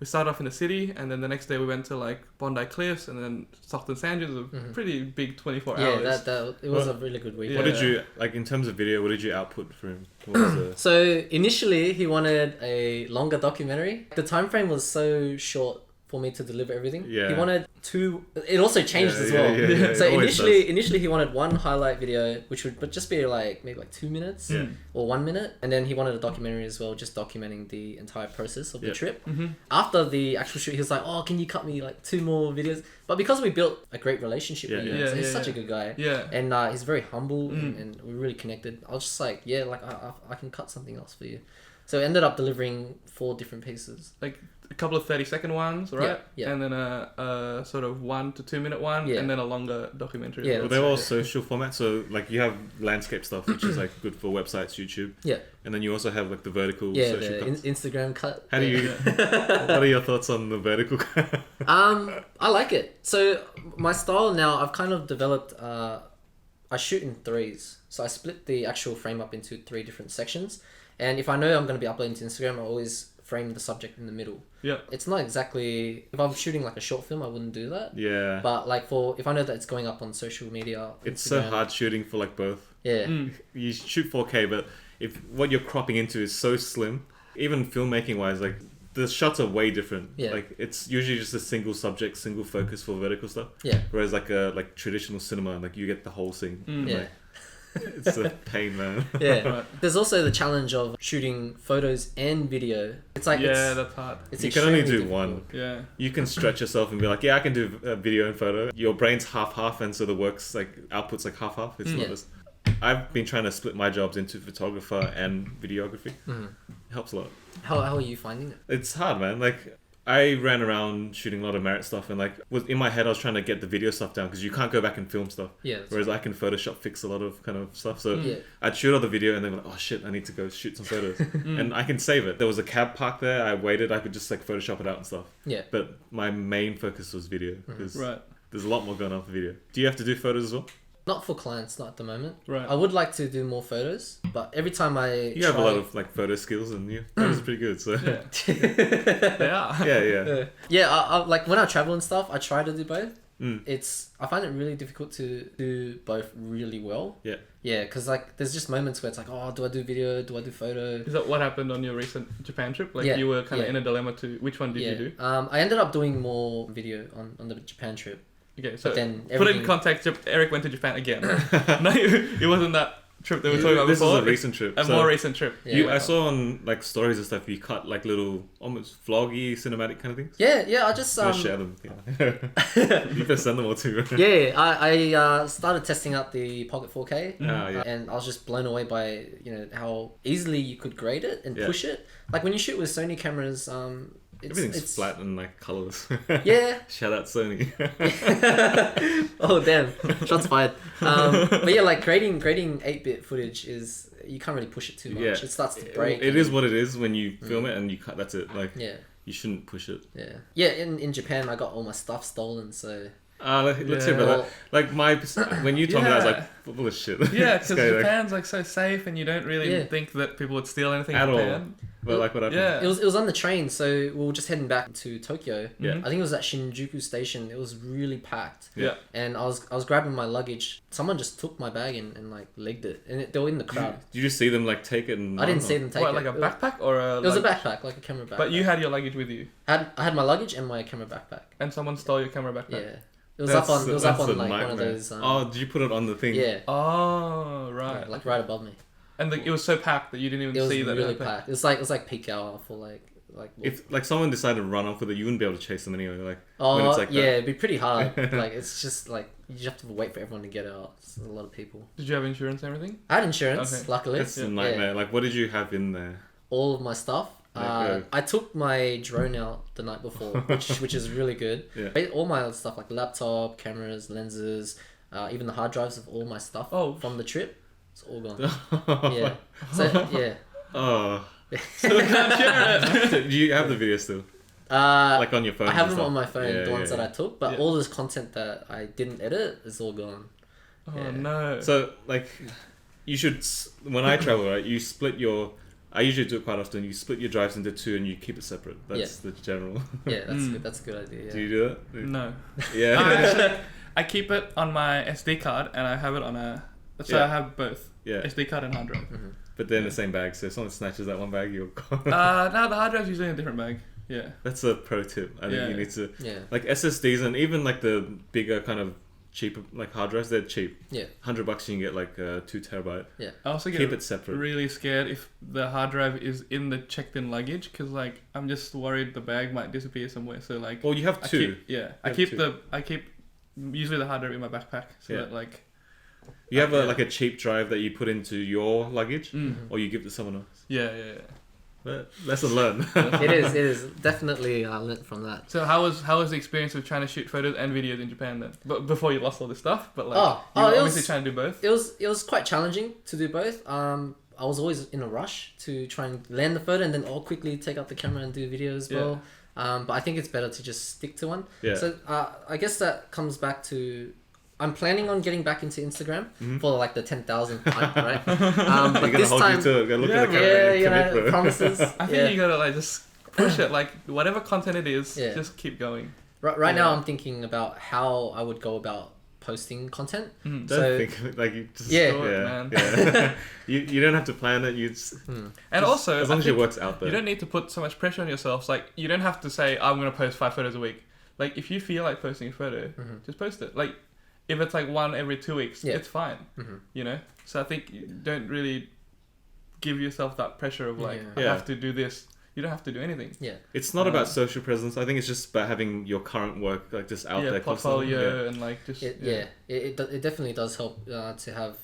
started off in the city, and then the next day we went to like Bondi Cliffs, and then Stockton Sands. It was a pretty big 24 Yeah, hours. it was a really good week. Yeah. What did you, like in terms of video, what did you output for him? What was the... So initially he wanted a longer documentary. The time frame was so short for me to deliver everything. Yeah. He wanted two. It also changed as well. Yeah, So it always initially he wanted one highlight video, which would just be like maybe like 2 minutes Yeah. or 1 minute, and then he wanted a documentary as well, just documenting the entire process of the Yeah. trip. Mm-hmm. After the actual shoot, he was like, "Oh, can you cut me like 2 more videos?" But because we built a great relationship, Yeah, with him, yeah. so he's Yeah, such yeah. a good guy. Yeah. And he's very humble and we're really connected. I was just like, yeah, like I can cut something else for you. So I ended up delivering 4 different pieces. Like a couple of 30-second ones, right? Yeah. And then a sort of 1 to 2 minute one, Yeah. and then a longer documentary. Yeah, as Well, well. they're all social formats. So like you have landscape stuff, which is like good for websites, YouTube. Yeah. And then you also have like the vertical Yeah, social the cuts. Instagram cut. How do Yeah. you, what are your thoughts on the vertical cut? I like it. So my style now, I've kind of developed. I shoot in 3s. So I split the actual frame up into 3 different sections. And if I know I'm going to be uploading to Instagram, I always frame the subject in the middle. Yeah. It's not exactly, if I'm shooting like a short film, I wouldn't do that. Yeah. But like if I know that it's going up on social media, It's so Instagram, hard shooting for like both. Yeah. You shoot 4K, but if what you're cropping into is so slim, even filmmaking wise, like the shots are way different. Yeah. Like it's usually just a single subject, single focus for vertical stuff. Yeah. Whereas like traditional cinema, like you get the whole scene. And, Yeah. like, it's a pain, man. Yeah. Right. There's also the challenge of shooting photos and video. It's like Yeah, that's hard. it's You can only extremely do one. difficult. Yeah. You can stretch yourself and be like, yeah, I can do video and photo. Your brain's half, and so the work's like output's like half. It's not Yeah. just. I've been trying to split my jobs into photographer and videography. Mhm. It helps a lot. How are you finding it? It's hard, man. Like I ran around shooting a lot of merit stuff, and like was in my head I was trying to get the video stuff down because you can't go back and film stuff. Yeah. That's Whereas I can Photoshop fix a lot of kind of stuff. So Yeah. I'd shoot all the video and then be like, oh shit, I need to go shoot some photos, and I can save it. There was a cab park there. I waited. I could just like Photoshop it out and stuff. Yeah. But my main focus was video because Right. there's a lot more going on for video. Do you have to do photos as well? Not for clients, not at the moment. Right. I would like to do more photos, but every time You have a lot of like photo skills, and your photos are pretty good. So Yeah. They are. yeah. Yeah, I like when I travel and stuff, I try to do both. I find it really difficult to do both really well. Yeah. Yeah, because like there's just moments where it's like, oh, do I do video? Do I do photo? Is that what happened on your recent Japan trip? Like Yeah, you were kind of yeah. in a dilemma to which one did you do? I ended up doing more video on the Japan trip. Okay, so But then put it in everything- context. Eric went to Japan again. No, it wasn't that trip that we were talking about This before. is a recent trip. A so more recent trip. Yeah. I saw on like stories and stuff. You cut like little, almost vloggy, cinematic kind of things. Yeah, I just You wanna share them. Yeah. You better send them all too. yeah, I started testing out the Pocket 4K, Yeah. and I was just blown away by how easily you could grade it and push it. Like when you shoot with Sony cameras, Everything's flat and like colorless. Yeah. Shout out Sony. Oh damn, shots fired. But yeah, like grading 8-bit footage is you can't really push it too much. Yeah. It starts to break. It is what it is when you film it and you cut. That's it. Like Yeah. you shouldn't push it. Yeah. In Japan, I got all my stuff stolen, so. Let's hear about that. Like when you told me that, I was Yeah. like, full of shit. Yeah, because This guy, like, Japan's like so safe, and you don't really think that people would steal anything At in all. Japan. But like what happened? Yeah. It was on the train, so we were just heading back to Tokyo. Yeah. I think it was at Shinjuku Station. It was really packed. Yeah. And I was grabbing my luggage. Someone just took my bag and like legged it, and they were in the crowd. Did you see them like take it? And I didn't see them take What, it. like a backpack or a? It was a luggage? backpack, like a camera backpack. But you had your luggage with you, I had my luggage and my camera backpack. and someone stole your camera backpack. Yeah. It was up on That's a like one nightmare. of those. Oh, did you put it on the thing? Yeah. Oh right. Like right above me. And it was so packed that you didn't It even was see that. really happened. packed. It was like peak hour for like. If like someone decided to run off with it, you wouldn't be able to chase them anyway. Like Oh when it's like yeah, that. it'd be pretty hard. Like it's just like you just have to wait for everyone to get out. It's a lot of people. Did you have insurance and everything? I had insurance, Okay. luckily. That's a nightmare. Like what did you have in there? All of my stuff. Like, I took my drone out the night before, which is really good. Yeah. All my stuff like laptop, cameras, lenses, even the hard drives of all my stuff from the trip, it's all gone. Yeah. So yeah. Oh. So we can't share it. Do you have the video still? Like on your phone? I have and them stuff? on my phone, Yeah, the ones yeah, that I took, but Yeah. all this content that I didn't edit is all gone. Oh Yeah. no. So like, you should when I travel, right? You split your. I usually do it quite often. You split your drives into two and you keep it separate. That's the general. Yeah, that's good. That's a good idea. Yeah. Do you do that? No. Yeah. I keep it on my SD card and I have it on a. So Yeah. I have both Yeah. SD card and hard drive. But they're in the same bag, so if someone snatches that one bag, you're gone. No, the hard drive's usually in a different bag. Yeah. That's a pro tip. I think Yeah. you need to Yeah. like SSDs and even like the bigger kind of cheaper like hard drives. They're cheap. Yeah. $100 you can get like 2 terabyte. I also Keep get it separate. really scared if the hard drive is in the checked-in luggage because like I'm just worried the bag might disappear somewhere. So like. Well, you have two. I keep usually the hard drive in my backpack so Yeah. that like. You have like a cheap drive that you put into your luggage, or you give to someone else. Yeah. But lesson learned. It is definitely I learnt from that. So how was the experience of trying to shoot photos and videos in Japan then? But before you lost all this stuff, but like you were it obviously was- trying to do both. It was quite challenging to do both. I was always in a rush to try and land the photo and then quickly take out the camera and do video as well. But I think it's better to just stick to one. Yeah. So I guess that comes back to I'm planning on getting back into Instagram for like the 10,000th time, right? But You're gonna this hold time, you to it. Gotta look at the Yeah, camera yeah, and you commit, know, bro. promises. I think you gotta like just push it, like whatever content it is, Yeah. just keep going. Right now, Yeah. I'm thinking about how I would go about posting content. Don't So- think like you just Yeah. Do it, man. yeah. you don't have to plan it. You just, And also, as long I as it think works out there. you don't need to put so much pressure on yourself. Like you don't have to say I'm gonna post 5 photos a week. Like if you feel like posting a photo, just post it. Like if it's like one every 2 weeks, Yeah. it's fine. You know. So I think you don't really give yourself that pressure of like I Yeah. have to do this. You don't have to do anything. Yeah. It's not about social presence. I think it's just about having your current work like just out there. constantly. portfolio and like just It definitely does help to have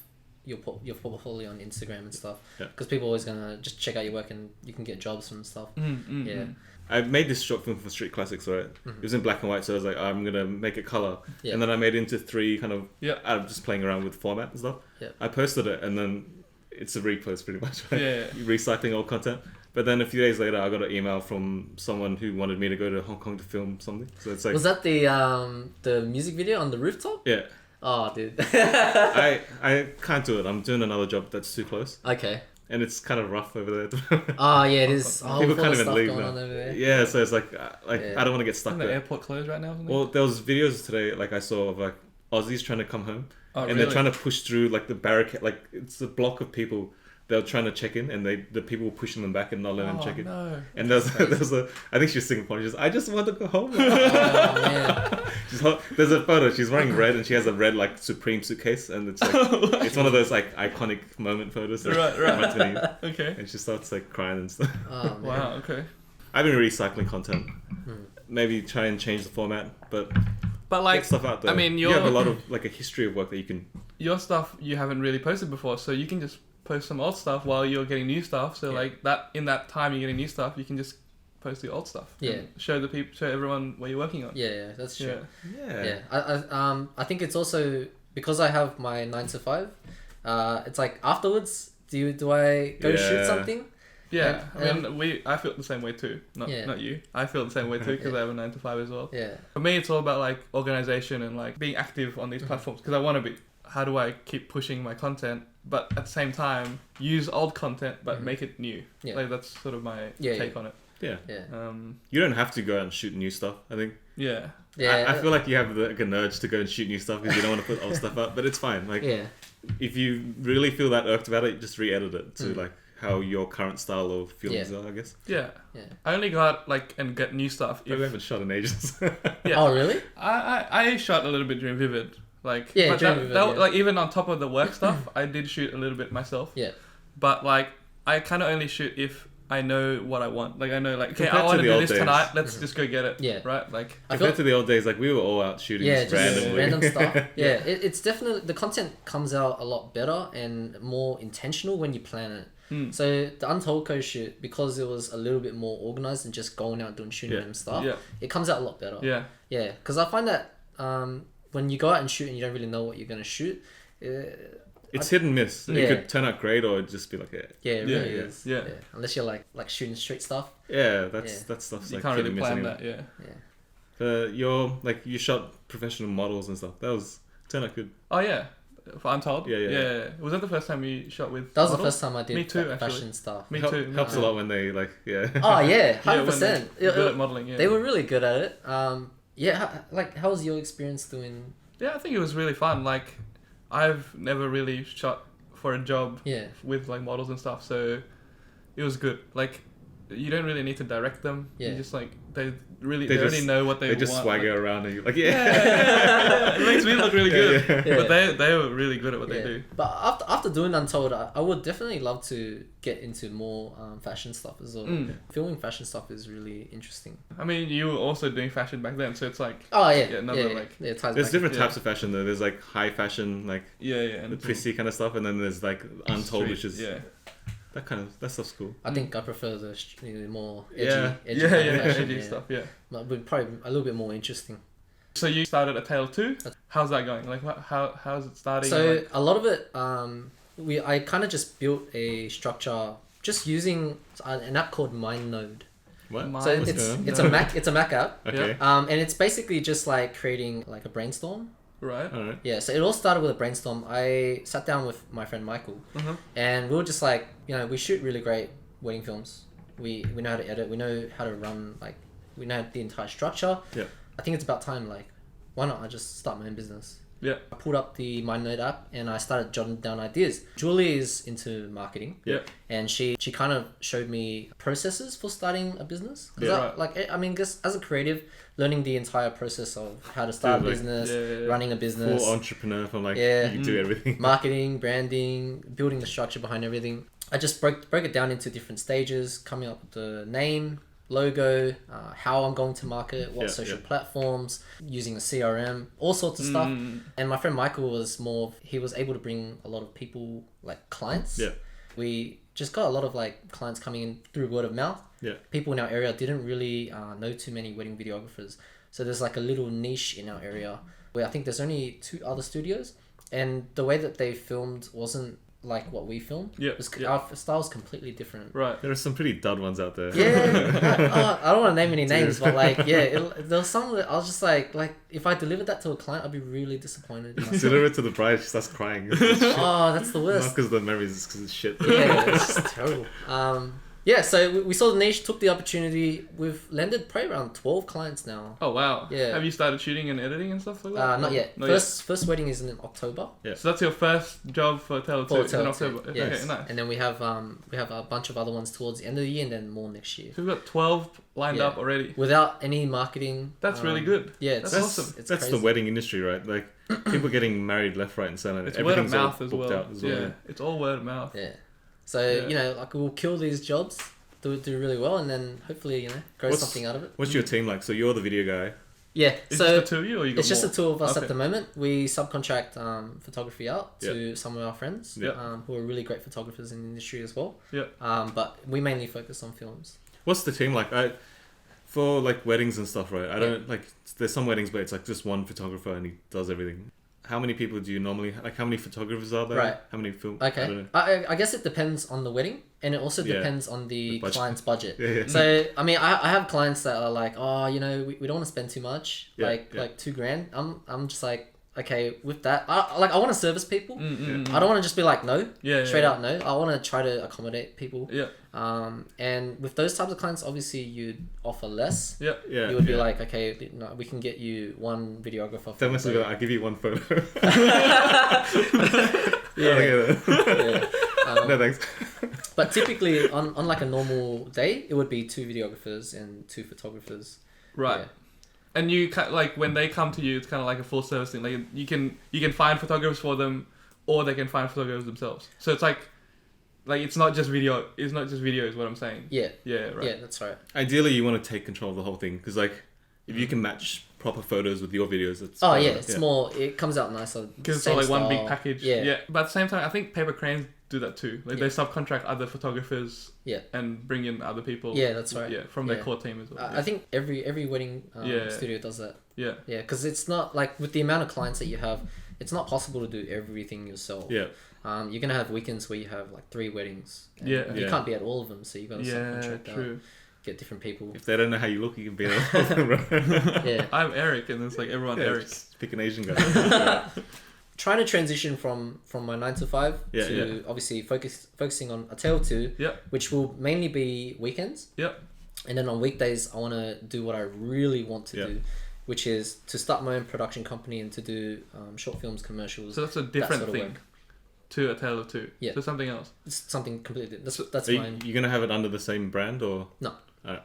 your portfolio on Instagram and stuff. Yeah. Because people are always gonna just check out your work and you can get jobs and stuff. Yeah. I made this short film for Street Classics, right? It was in black and white, so I was like, I'm gonna make it color, Yeah. and then I made it into 3 kind of. Yeah. I'm just playing around with format and stuff. Yeah. I posted it, and then it's a repost pretty much. Right? Yeah. Recycling old content. But then a few days later, I got an email from someone who wanted me to go to Hong Kong to film something. So it's like, Was that the music video on the rooftop? yeah, Oh, dude. I can't do it. I'm doing another job that's too close. Okay. and it's kind of rough over there. Oh yeah, it is. Oh, People all can't the even stuff leave going now. on over there. Yeah, so it's like Yeah. I don't want to get stuck Isn't the there. airport closed right now? Or something? Well, there was videos today, like I saw of like Aussies trying to come home, Oh, and they're trying to push through like the barricade. Like it's a block of people. They were trying to check in, and the people were pushing them back and not letting them check in. No. And there's a I think she's singing She's I just want to go home. Oh man. There's a photo. She's wearing red, and she has a red like Supreme suitcase, and it's like it's one of those like iconic moment photos. That reminds me of you. Okay. And she starts like crying and stuff. Oh, man. Wow. Okay. I've been recycling content. Maybe try and change the format, but Like, get stuff out there. I mean, you have a lot of like a history of work that you can. Your stuff you haven't really posted before, so you can just post some old stuff while you're getting new stuff. So like that in that time you're getting new stuff, you can just post the old stuff. Yeah. And show everyone what you're working on. Yeah, that's true. Yeah. I think it's also because I have my 9 to 5. It's like afterwards, do I go shoot something? Yeah, And, I mean, I feel the same way too. Not you. I feel the same way too because I have a 9 to 5 as well. Yeah. For me, it's all about like organization and like being active on these platforms because I want to be. How do I keep pushing my content, but at the same time use old content but make it new? Yeah. Like that's sort of my take on it. Yeah. Yeah. You don't have to go out and shoot new stuff. I think. Yeah. Yeah. I feel like you have like an urge to go and shoot new stuff because you don't want to put old stuff up, but it's fine. Like, yeah. if you really feel that irked about it, just re-edit it to like how your current style of films are, I guess. Yeah. Yeah. I only go out like and get new stuff. I haven't shot in ages. Yeah. Oh really? I shot a little bit during Vivid. Like Yeah, but during that, Vivid, that, yeah. like even on top of the work stuff, I did shoot a little bit myself. Yeah. But like I kind of only shoot if I know what I want. Like I know like okay, Compared I want to to the do old this days. tonight. Let's just go get it. Yeah. Right. Like I Compared feel to the old days, like we were all out shooting just randomly. random stuff. Yeah, it's definitely the content comes out a lot better and more intentional when you plan it. So the Untold Co shoot, because it was a little bit more organized and just going out and doing shooting and stuff, it comes out a lot better. yeah. Yeah, because I find that when you go out and shoot and you don't really know what you're gonna shoot, It's hit and miss. Yeah. It could turn out great or it'd just be like, yeah, it Yeah, really yeah, is. yeah. Unless you're like shooting street stuff. that stuff's You like can't hit really and miss plan anyway. that. Yeah. Yeah. You're like you shot professional models and stuff. That was turned out good. Oh yeah. For Untold. Yeah. Was that the first time you shot with? That was the models? first time I did Me too, like, actually. fashion stuff. Me Help- too. Helps a lot when they like Oh yeah, Yeah, 100%. good at modeling. Yeah. They were really good at it. How was your experience doing? Yeah, I think it was really fun. Like, I've never really shot for a job Yeah. with like models and stuff, so it was good. Like, you don't really need to direct them. Yeah. You just like they already just- know what they they just want. swagger like, around and you're like yeah. It makes me look really good. Yeah. But they were really good at what they do. But after doing Untold, I would definitely love to get into more fashion stuff as well. Filming fashion stuff is really interesting. I mean, you were also doing fashion back then, so it's like Oh yeah, another yeah, like yeah, it ties There's back. different Yeah. types of fashion though. There's like high fashion, like yeah, the and prissy kind of stuff, and then there's like Untold, street, which is yeah. that stuff's cool. I think I prefer the more edgy, Yeah. edgy Yeah, kind of yeah, fashion, edgy yeah. stuff, yeah. But probably a little bit more interesting. So you started a Tale 2? How's that going? Like, how's it starting? So Like, a lot of it, I kind of just built a structure just using an app called MindNode. What? Mind- So What's it's a Mac app. Okay. And it's basically just like creating like a brainstorm. right? All right. Yeah, so it all started with a brainstorm. I sat down with my friend Michael, and we were just like, we shoot really great wedding films. We know how to edit. We know how to run, like, we know the entire structure. Yeah. I think it's about time, like, why not I just start my own business? Yeah. I pulled up the MindNode app and I started jotting down ideas. Julie is into marketing. Yeah. And she kind of showed me processes for starting a business. 'Cause Yeah. I mean, just as a creative, learning the entire process of how to start a Dude, like, business, yeah. running a business, Full entrepreneur from like Yeah. you do everything. marketing, branding, building the structure behind everything. I just broke it down into different stages, coming up with the name, logo, how I'm going to market, what Yeah, social yeah. platforms, using a CRM, all sorts of stuff. Mm. And my friend Michael was he was able to bring a lot of people, like clients. Yeah. We just got a lot of like clients coming in through word of mouth. Yeah. People in our area didn't really know too many wedding videographers. So there's like a little niche in our area where I think there's only 2 other studios. And the way that they filmed wasn't like what we film. Yeah, Our style's completely different. Right. There are some pretty dud ones out there. Yeah, I don't want to name any names, but like, there was some that I was just like if I delivered that to a client, I'd be really disappointed. Deliver it to the bride, she starts crying. Oh, that's the worst. Not because of the memories, it's because it's shit. Yeah, it's just terrible. Yeah, so we saw the niche, took the opportunity. We've landed probably around 12 clients now. Oh wow. Yeah. Have you started shooting and editing and stuff like that? Not yet. First wedding is in October. Yeah. So that's your first job for Tele2 in October. Yes. Okay, nice. And then we have a bunch of other ones towards the end of the year, and then more next year. So we've got 12 lined up already. Without any marketing. That's really good. Yeah, that's awesome. It's that's crazy. the wedding industry, right? Like people getting married left, right, and center. It's word of Everything's all mouth as booked well. out as well. Yeah, it's all word of mouth. Yeah. So, like we'll kill these jobs, do really well, and then hopefully, grow something out of it. What's your team like? So you're the video guy. Yeah. Is so it just the two of you, or you got it's just more? the two of us Okay. at the moment. We subcontract photography out to some of our friends Yeah. who are really great photographers in the industry as well. Yeah. But we mainly focus on films. What's the team like? For like weddings and stuff, right? I don't like. There's some weddings where it's like just one photographer and he does everything. How many people do you normally like? How many photographers are there? Right. How many film? Okay. I don't know. I guess it depends on the wedding, and it also Yeah. depends on the budget. client's budget. Yeah. So I mean, I have clients that are like, oh, we don't want to spend too much, Yeah, like yeah. like $2,000. I'm just like, okay, with that, I want to service people. Mm-mm. I don't want to just be like no, Yeah, straight yeah. out no. I want to try to accommodate people. Yeah. And with those types of clients, obviously you'd offer less. Yeah. Yeah. You would be yeah. like, okay, no, we can get you one videographer. For That must the be day. like, I'll give you one photo. Yeah. Okay. Yeah. No thanks. But typically on like a normal day, it would be 2 videographers and 2 photographers. Right. Yeah. And you like when they come to you, it's kind of like a full service thing. Like you can find photographers for them, or they can find photographers themselves. So it's like it's not just video. It's not just video, is what I'm saying. Yeah. Yeah. Right. Yeah, that's right. Ideally, you want to take control of the whole thing because like if you can match proper photos with your videos, it's Oh better. yeah, it's more. It comes out nicer. Because it's Same all like one big style. package. Yeah. Yeah. But at the same time, I think paper cranes do that too. Like Yeah. they subcontract other photographers. Yeah. And bring in other people. Yeah, that's right. Yeah, from their Yeah. core team as well. I think every wedding Yeah. studio does that. Yeah. Yeah, because it's not like with the amount of clients that you have, it's not possible to do everything yourself. Yeah. You're gonna have weekends where you have like 3 weddings. And Yeah. You Yeah. can't be at all of them, so you gotta Yeah. subcontract True. out, get different people. If they don't know how you look, you can be right? Yeah. I'm Eric, and it's like everyone Eric. Just pick an Asian guy. Trying to transition from my 9 to 5 Yeah, to yeah. obviously focusing on a tale 2, Yep. which will mainly be weekends. Yep. And then on weekdays, I want to do what I really want to Yeah. do, which is to start my own production company and to do short films, commercials. So that's a different sort of thing work. to a tale of two. Yeah. So something else. It's something completely. That's Are mine. you gonna have it under the same brand or? No. Alright.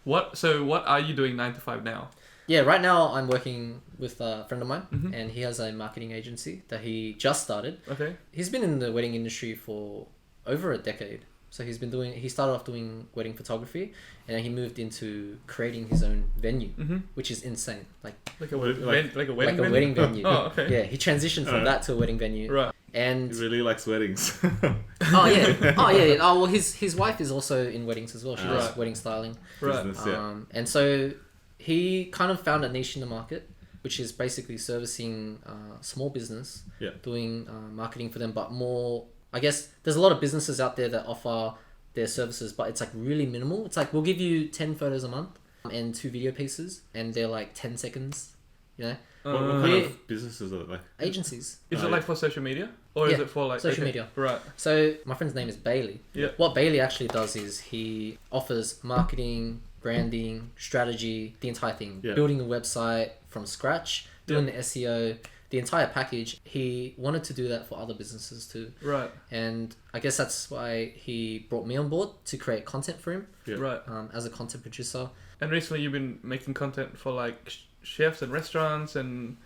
What are you doing 9 to 5 now? Yeah, right now I'm working with a friend of mine, Mhm. and he has a marketing agency that he just started. Okay. He's been in the wedding industry for over a decade. So he started off doing wedding photography, and then he moved into creating his own venue, Mm-hmm. which is insane. Like Like a What- wedding like a venue? wedding venue. Oh, okay. Yeah, he transitioned from that to a wedding venue. Right. And He really likes weddings. oh yeah. Oh well, his wife is also in weddings as well. She does Right. wedding styling. Right. Business, yeah. And so he kind of found a niche in the market, which is basically servicing small business, Yeah. doing marketing for them, but more. I guess there's a lot of businesses out there that offer their services, but it's like really minimal. It's like we'll give you 10 photos a month and 2 video pieces, and they're like 10 seconds. You know, What kind Yeah. of businesses are it like? agencies. Is Oh, it like yeah. for social media? Or is Yeah, it for like social media. Right. So my friend's name is Bailey. Yeah. What Bailey actually does is he offers marketing, branding, strategy, the entire thing. Yeah. Building a website from scratch, doing the SEO, the entire package. He wanted to do that for other businesses too. Right. And I guess that's why he brought me on board to create content for him Yeah. Right. as a content producer. And recently you've been making content for like chefs and restaurants and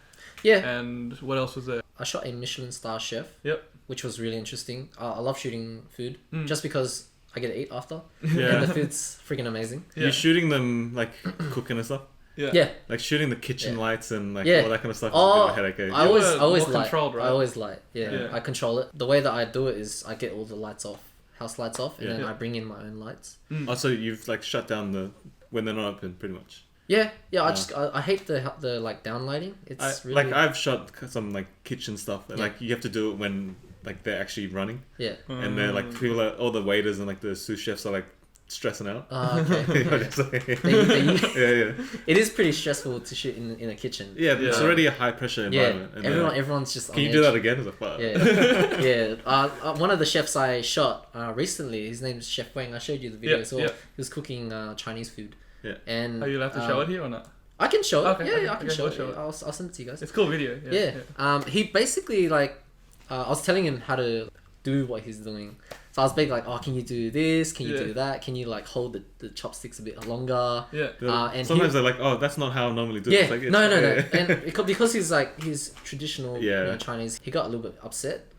Yeah. and what else was there? I shot a Michelin star chef. Yep. Which was really interesting. I love shooting food Mm. just because I get to eat after. Yeah. And the food's freaking amazing. Yeah. You're shooting them like cooking and stuff? Yeah. Yeah. Like shooting the kitchen Yeah. lights and like Yeah. all that kind of stuff is Oh, a bit of a headache. I You always, were I always more light. controlled, right? I always light. Yeah, Yeah. I control it. The way that I do it is I get all the lights off, house lights off, and Yeah. then Yeah. I bring in my own lights. Mm. Also, you've like shut down the when they're not open, pretty much. Yeah, yeah. Yeah. I hate the like down lighting. It's really Like I've shot some like kitchen stuff, and Yeah. like you have to do it when like they're actually running, Yeah. and they're like people are, all the waiters and like the sous chefs are like stressing out. Oh, okay. You know, just like- yeah. It is pretty stressful to shoot in a kitchen. Yeah, it's already a high pressure environment. Yeah, And then, like, everyone's just. can you do that again? It's like, fuck. Yeah, yeah. One of the chefs I shot recently, his name's Chef Wang. I showed you the video as well. Yeah. He was cooking Chinese food. Yeah. And Are you allowed to show it here or not? I can show it. Okay, Yeah, okay, I can okay, show we'll it. show it. I'll send it to you guys. It's a cool video. Yeah. He basically like, I was telling him how to do what he's doing. So I was being like, oh, can you do this? Can you do that? Can you like hold the chopsticks a bit longer? Yeah. And sometimes they're like, oh, that's not how I normally do it. Yeah, It's like, it's no. yeah. And because he's traditional Chinese, he got a little bit upset.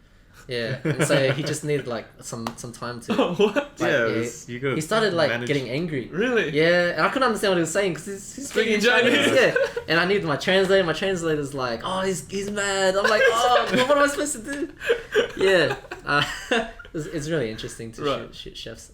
Yeah, and so he just needed like some time to. Oh, what? Like, You gotta he started like manage. getting angry. Really? Yeah, and I couldn't understand what he was saying because he's speaking Speaking Chinese. Chinese. Yeah, and I needed my translator. My translator's like, oh, he's mad. I'm like, oh, what am I supposed to do? Yeah, it's really interesting to shoot chefs.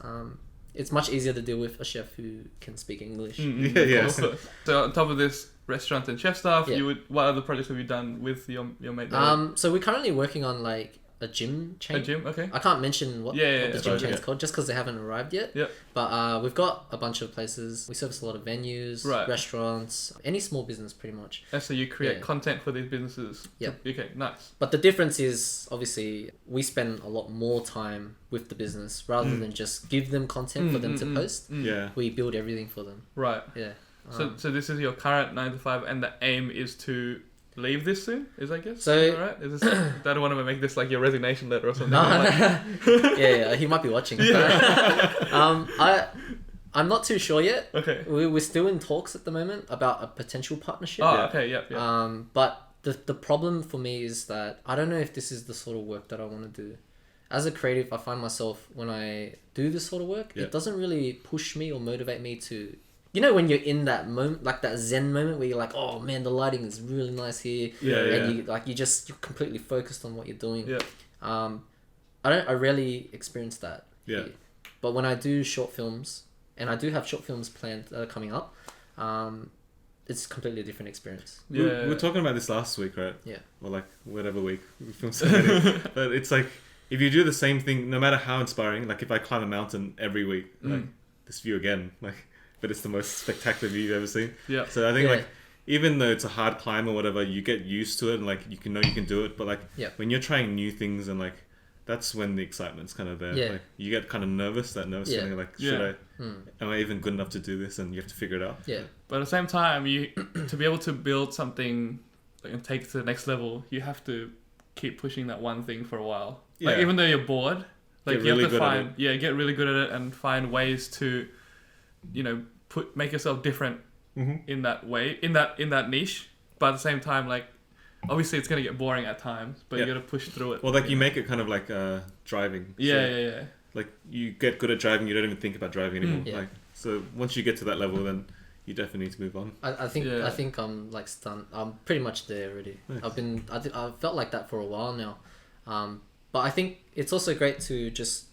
It's much easier to deal with a chef who can speak English. Yeah. So on top of this restaurant and chef stuff, Yeah. what other projects have you done with your mate? So we're currently working on like a gym chain. A gym, okay. I can't mention what the gym chain's called just because they haven't arrived yet. Yeah. But we've got a bunch of places. We service a lot of venues, restaurants, any small business pretty much. And so you create content for these businesses. Yeah. Okay, nice. But the difference is obviously we spend a lot more time with the business rather than just give them content for them to post. Yeah. We build everything for them. Right. Yeah. So this is your current 9 to 5, and the aim is to leave this soon, I guess? So- is that right? Is this, I don't want to make this like your resignation letter or something. Yeah, he might be watching. I'm not too sure yet. Okay. We're still in talks at the moment about a potential partnership. Oh, okay, yeah. But the problem for me is that I don't know if this is the sort of work that I want to do. As a creative, I find myself when I do this sort of work, it doesn't really push me or motivate me to. You know when you're in that moment, like that Zen moment where you're like, oh man, the lighting is really nice here. And you're completely focused on what you're doing. Yeah. I rarely experience that. Yeah. Here. But when I do short films, and I do have short films planned that are coming up, it's completely a different experience. We were talking about this last week, right? Yeah. Or like whatever week we filmed so many. But it's like if you do the same thing, no matter how inspiring, like if I climb a mountain every week, like this view again, like, but it's the most spectacular view you've ever seen. Yeah. So I think like even though it's a hard climb or whatever, you get used to it and like you can do it. But like when you're trying new things and like that's when the excitement's kind of there. Yeah. Like you get kind of nervous, that nervous feeling like am I even good enough to do this? And you have to figure it out. Yeah. But at the same time, you to be able to build something and take it to the next level, you have to keep pushing that one thing for a while. Like even though you're bored, like Get you really have to good at find get really good at it and find ways to, make yourself different in that way, in that niche. But at the same time, like obviously it's gonna get boring at times, but you gotta push through it. Well, like you make it kind of like driving. Yeah. Like you get good at driving, you don't even think about driving anymore. Like so, once you get to that level, then you definitely need to move on. I think I'm like stunned. I'm pretty much there already. Nice. I've felt like that for a while now, but I think it's also great to just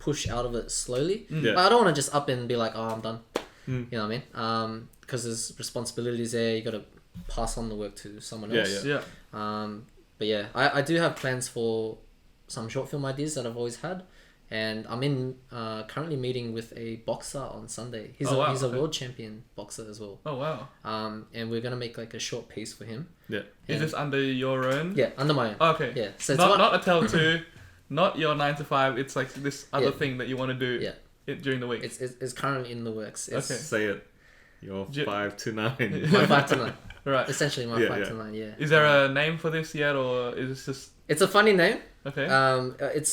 push out of it slowly. But I don't want to just up and be like, oh, I'm done. You know what I mean? Because there's responsibilities there. You got to pass on the work to someone else. Yeah. But yeah, I do have plans for some short film ideas that I've always had, and I'm in currently meeting with a boxer on Sunday. He's a world champion boxer as well. Oh wow. And we're gonna make like a short piece for him. Yeah. Is this under your own? Yeah, under my own. Oh, okay. Yeah. So it's not a tell to, not your 9 to 5. It's like this other thing that you want to do. Yeah. During the week. It's currently in the works. Okay. Say it. You're 5 to 9. My 5 to 9. Right. Essentially my 5 to 9. Yeah. Is there a name for this yet, or is this just? It's a funny name. Okay.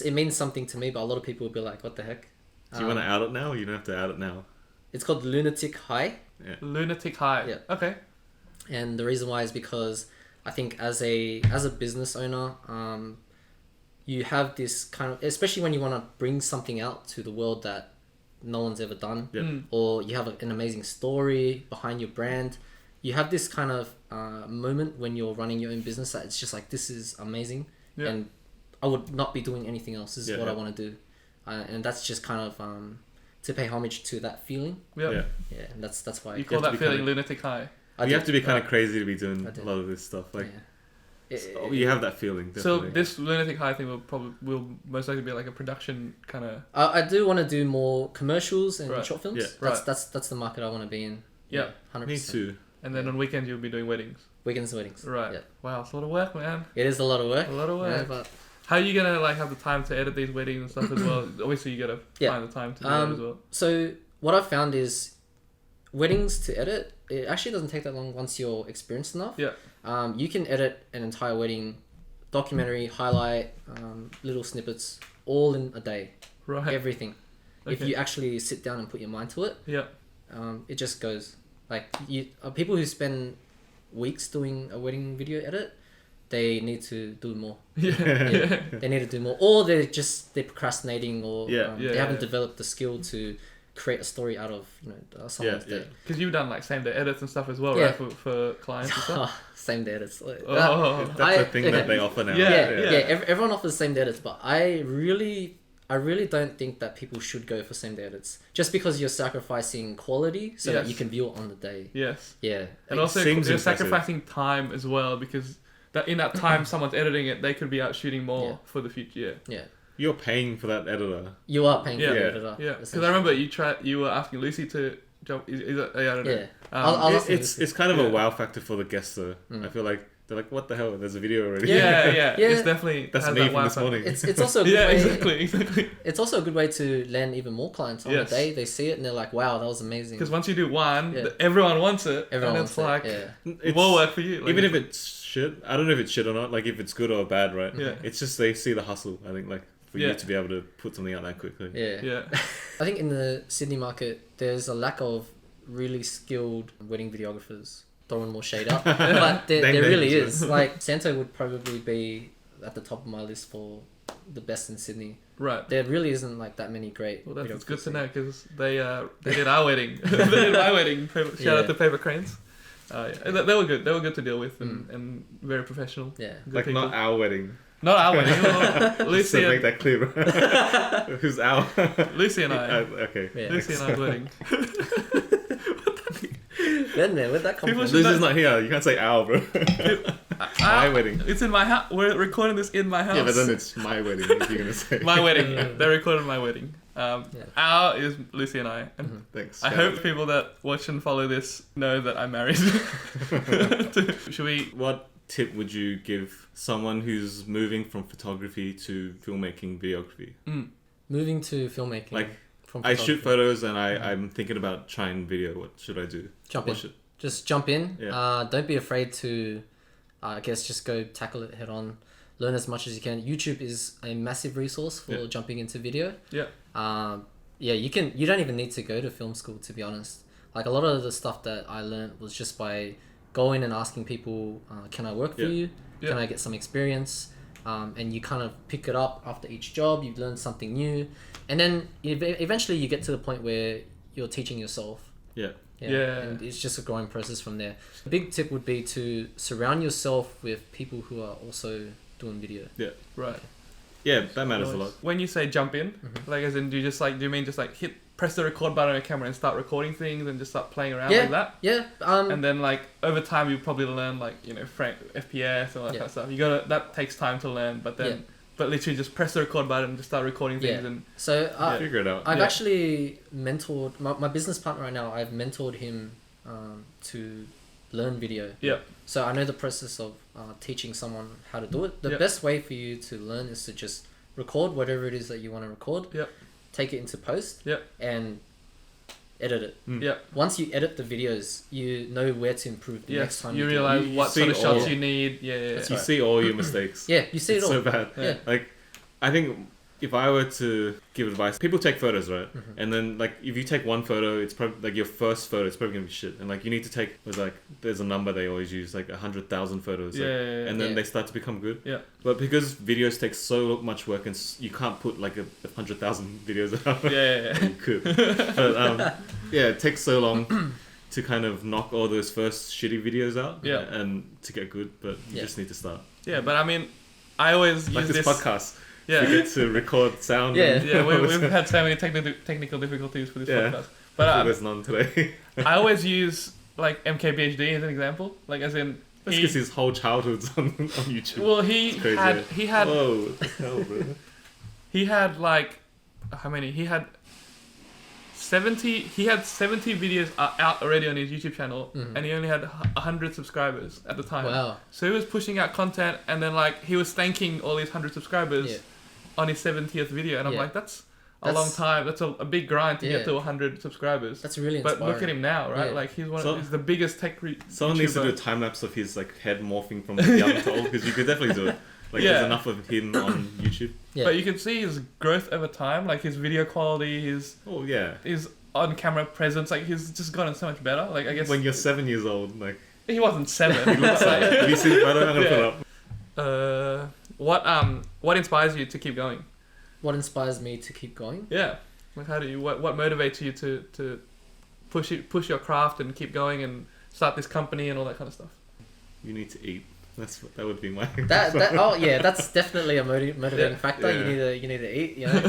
It means something to me, but a lot of people will be like, "What the heck?" Do you want to out it now, or you don't have to out it now? It's called Lunatic High. Yeah. Lunatic High. Yeah. Okay. And the reason why is because I think as a business owner, you have this kind of, especially when you want to bring something out to the world that no one's ever done, or you have an amazing story behind your brand. You have this kind of moment when you're running your own business that it's just like, this is amazing, and I would not be doing anything else. This is what I want to do, and that's just kind of to pay homage to that feeling. Yeah. Yeah, and that's why you call that feeling lunatic high. You have to be kind of crazy to be doing a lot of this stuff. Like, You have that feeling. So Definitely. this Lunatic High thing will most likely be like a production kind of. I do want to do more commercials and Right. short films. Yeah. That's the market I want to be in. Yeah. 100%. Me too. And then on weekends you'll be doing weddings. Weekends and weddings. Right. Yeah. Wow, it's a lot of work, man. It is a lot of work. A lot of work. Yeah, but How are you gonna like have the time to edit these weddings and stuff as well? Obviously, you gotta find the time to do it as well. So what I've found is weddings to edit, it actually doesn't take that long once you're experienced enough. Yeah. You can edit an entire wedding, documentary, highlight, little snippets, all in a day. Right. Everything. If Okay. you actually sit down and put your mind to it, Yeah. it just goes. Like people who spend weeks doing a wedding video edit, they need to do more. Yeah. Yeah. They need to do more, or they're procrastinating, or Yeah. they haven't developed the skill to create a story out of someone's day. Because you've done like same day edits and stuff as well, Yeah. right? For clients and stuff. Same day edits. Oh. That's a thing that they offer now. Yeah. Everyone offers same day edits, but I really don't think that people should go for same day edits just because you're sacrificing quality so that Yes. you can view it on the day. Yes. Yeah. And It also seems you're impressive. sacrificing time as well because that in that time someone's editing it, they could be out shooting more Yeah. for the future. Yeah. You're paying for that editor. You are paying for Yeah. the Yeah. editor. Yeah. Because essentially. I remember you were asking Lucy to jump. Is that? Yeah, I don't know. Yeah. Um, I was asking It's kind of Yeah. a wow factor for the guests though. I feel like they're like, what the hell? There's a video already. yeah, Yeah. It's definitely That's has me that from wow this factor. morning. It's also a good Yeah, way. exactly. It's also a good way to land even more clients on Yes. the day. They see it and they're like, "Wow, that was amazing." Because once you do one, Yeah. everyone wants it, Everyone and wants it's like it. Yeah. It's, more work for you. Like, even if it's shit, I don't know if it's shit or not. Like if it's good or bad, right? Yeah. It's just they see the hustle. I think like for Yeah. you to be able to put something out that quickly. Yeah. Yeah. I think in the Sydney market, there's a lack of really skilled wedding videographers. Throwing more shade up, but there Name really names. is. Like Santo would probably be at the top of my list for the best in Sydney. Right. There really isn't like that many great. Well, that's videographers good to here. know because they did our wedding. They did my wedding. Shout out to Paper Cranes. Yeah. They were good. They were good to deal with and very professional. Yeah. Good Like people. not our wedding. Not our wedding. Well, Just Lucy to make and that clear. Bro. Who's our? Lucy and I. Okay. Yeah. Lucy and I's wedding. Then man, where'd that come People from? should- This is not here. You can't say our, bro. My wedding. It's in my house. We're recording this in my house. Yeah, but then it's my wedding. If you're gonna say. My wedding. They recorded my wedding. Our is Lucy and I. And Thanks. I shout hope out. people that watch and follow this know that I'm married. Should we? What tip would you give someone who's moving from photography to filmmaking, videography? Moving to filmmaking. Like, from I shoot photography. photos and I'm thinking about trying video. What should I do? Jump What in. should- Just jump in. Yeah. Don't be afraid to, I guess, just go tackle it head on. Learn as much as you can. YouTube is a massive resource for Yeah. jumping into video. Yeah. You don't even need to go to film school, to be honest. Like a lot of the stuff that I learned was just by going and asking people, can I work for Yeah. you? Yeah. Can I get some experience? And you kind of pick it up after each job. You've learned something new. And then eventually you get to the point where you're teaching yourself. Yeah. Yeah. And it's just a growing process from there. A big tip would be to surround yourself with people who are also doing video. Right. Yeah, that matters a lot. When you say jump in, like as in, do you mean just like press the record button on your camera and start recording things and just start playing around like that? Yeah. And then like over time you probably learn like frame FPS and all that kind of stuff. That takes time to learn, but then but literally just press the record button and just start recording things and So Figure it out. I've Yeah. actually mentored my business partner right now. I've mentored him to learn video. yeah. So I know the process of teaching someone how to do it. The Yep. best way for you to learn is to just record whatever it is that you want to record. Yep. Take it into post. Yep. And edit it. Yeah. Once you edit the videos, you know where to improve the next Yes. time. You do it. realize You what see sort of shots all- you need. Yeah. You see all your mistakes. Yeah, you see It's it all. so bad. Yeah. Like, I think if I were to give advice, people take photos, right? Mm-hmm. And then like if you take one photo, it's probably like your first photo. It's probably gonna be shit. And like you need to take there's a number they always use, like 100,000 photos. Yeah, like, yeah, yeah. and then Yeah. they start to become good. Yeah. But because videos take so much work and you can't put like 100,000 videos out. Yeah. You could. But yeah, it takes so long to kind of knock all those first shitty videos out. Yeah. And to get good, but you Yeah. just need to start. Yeah, but I mean, I always Like use this podcast. Yeah. We get to record sound. Yeah. and Yeah, we've had so many technical difficulties for this Yeah. podcast. But there's none today. I always use like MKBHD as an example. Like as in, That's because his whole childhood's on YouTube. Well, he had Whoa, what the hell, bro? he had like how many? He had 70 videos out already on his YouTube channel, and he only had 100 subscribers at the time. Wow. So he was pushing out content, and then like he was thanking all these 100 subscribers on his 70th video, and I'm like, that's a long time. That's a big grind to get to 100 subscribers. That's really inspiring. But look at him now, right? Yeah. Like he's the biggest tech Someone needs to do a time lapse of his like head morphing from young to old, because you could definitely do it. Like there's enough of him on YouTube. Yeah. But you can see his growth over time, like his video quality, his on-camera presence. Like he's just gotten so much better. Like I guess when you're 7 years old, like he wasn't 7. he looks like. Have you seen the photo? I'm gonna put it up. What inspires you to keep going? What inspires me to keep going? Yeah, like how do you? What motivates you to push your craft and keep going and start this company and all that kind of stuff? You need to eat. That would be my. That's definitely a motivating factor. Yeah. You need to eat. You know.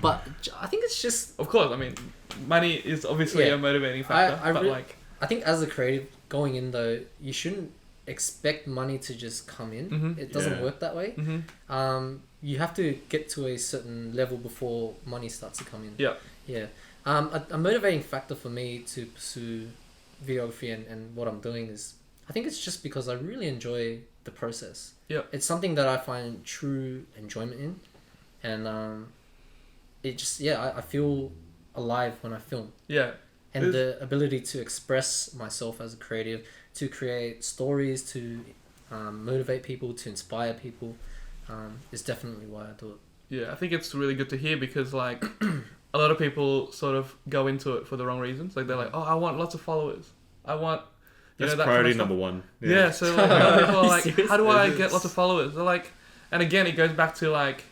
But I think it's just. Of course, I mean, money is obviously a motivating factor. I think as a creative going in though, you shouldn't expect money to just come in. It doesn't work that way. You have to get to a certain level before money starts to come in. Yeah. A motivating factor for me to pursue videography and what I'm doing is, I think it's just because I really enjoy the process. Yeah. It's something that I find true enjoyment in, and it just I feel alive when I film. Yeah. And the ability to express myself as a creative, to create stories, to motivate people, to inspire people, is definitely why I do it. Yeah, I think it's really good to hear, because like a lot of people sort of go into it for the wrong reasons. Like they're like, oh, I want lots of followers. I want That's that priority kind of number one. Yeah, so like, a lot of people are like, how do I get lots of followers? They're like, and again, it goes back to like,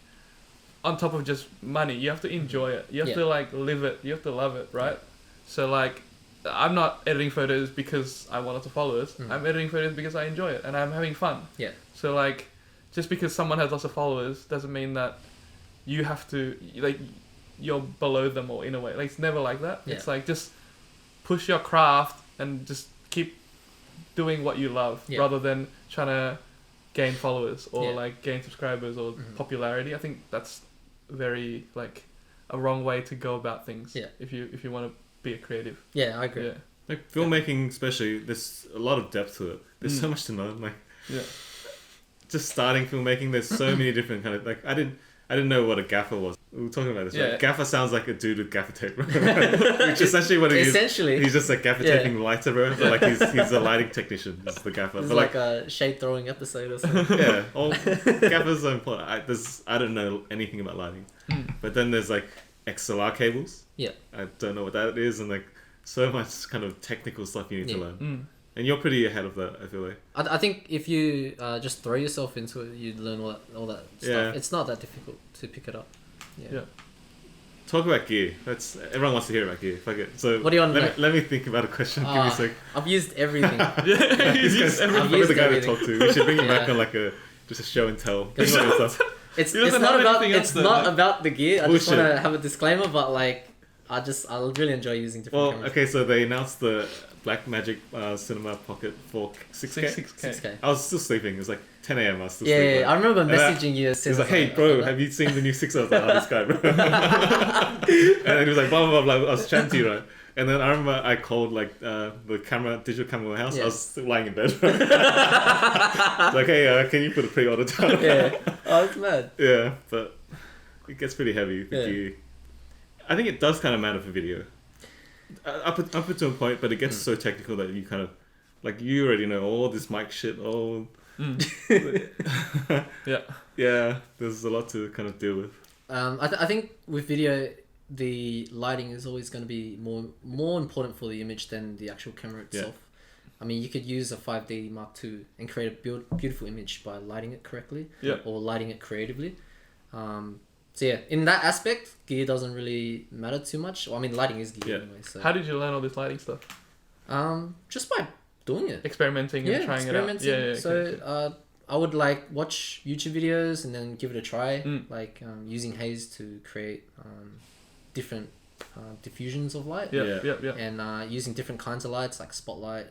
on top of just money, you have to enjoy it. You have to like live it. You have to love it, right? So like, I'm not editing photos because I want lots of followers. I'm editing photos because I enjoy it and I'm having fun. Yeah. So like, just because someone has lots of followers doesn't mean that you have to, like, you're below them, or in a way. Like, it's never like that. Yeah. It's like, just push your craft and just keep doing what you love, rather than trying to gain followers or like gain subscribers or popularity. I think that's very like a wrong way to go about things. Yeah. If you want to be a creative. Yeah, I agree. Yeah. Like filmmaking, especially, there's a lot of depth to it. There's so much to know. Like, just starting filmmaking, there's so many different kind of like. I didn't know what a gaffer was. We were talking about this, right? Gaffer sounds like a dude with gaffer tape, which is essentially what it is. Essentially, he's just like gaffer taping lighter, bro. But like he's a lighting technician. This is the gaffer. It's but like a shade throwing episode or something. Yeah, all gaffers are important. I don't know anything about lighting, but then there's like XLR cables. Yeah, I don't know what that is, and like so much kind of technical stuff you need to learn. And you're pretty ahead of that, I feel like. I think if you just throw yourself into it, you'd learn all that stuff. Yeah. It's not that difficult to pick it up. Yeah. Talk about gear. Everyone wants to hear about gear. Fuck it. So what do you want? Let me think about a question. Give me a sec. I've used everything. He's used everything. I'm the guy to talk to. We should bring him back on like just a show and tell. It's not about the gear. I just want to have a disclaimer, but like I really enjoy using different cameras. Okay, so they announced the Blackmagic Cinema Pocket for 6K. 6K. I was still sleeping. It was like 10 a.m. I was still sleeping. Yeah, I remember messaging you. He was like, "Hey, bro, have you seen the new 6? I was like, "Oh, this guy, bro." And then he was like, "Blah blah blah." I was chatting to you, right? And then I remember I called like the digital camera in my house. I was still lying in bed. Like, "Hey, can you put a pre-order down?" Yeah. Oh, it's mad. Yeah, but it gets pretty heavy. I think it does kind of matter for video. Up to a point, but it gets so technical that you kind of like you already know all this mic shit. Yeah. There's a lot to kind of deal with. I think with video, the lighting is always going to be more important for the image than the actual camera itself. I mean, you could use a 5D Mark II and create a beautiful image by lighting it correctly or lighting it creatively. So yeah, in that aspect, gear doesn't really matter too much. Well, I mean, lighting is gear anyway. So how did you learn all this lighting stuff? Just by doing it, experimenting and trying it out. Yeah. So I would like watch YouTube videos and then give it a try, like using haze to create different diffusions of light. Yeah. And using different kinds of lights like spotlight,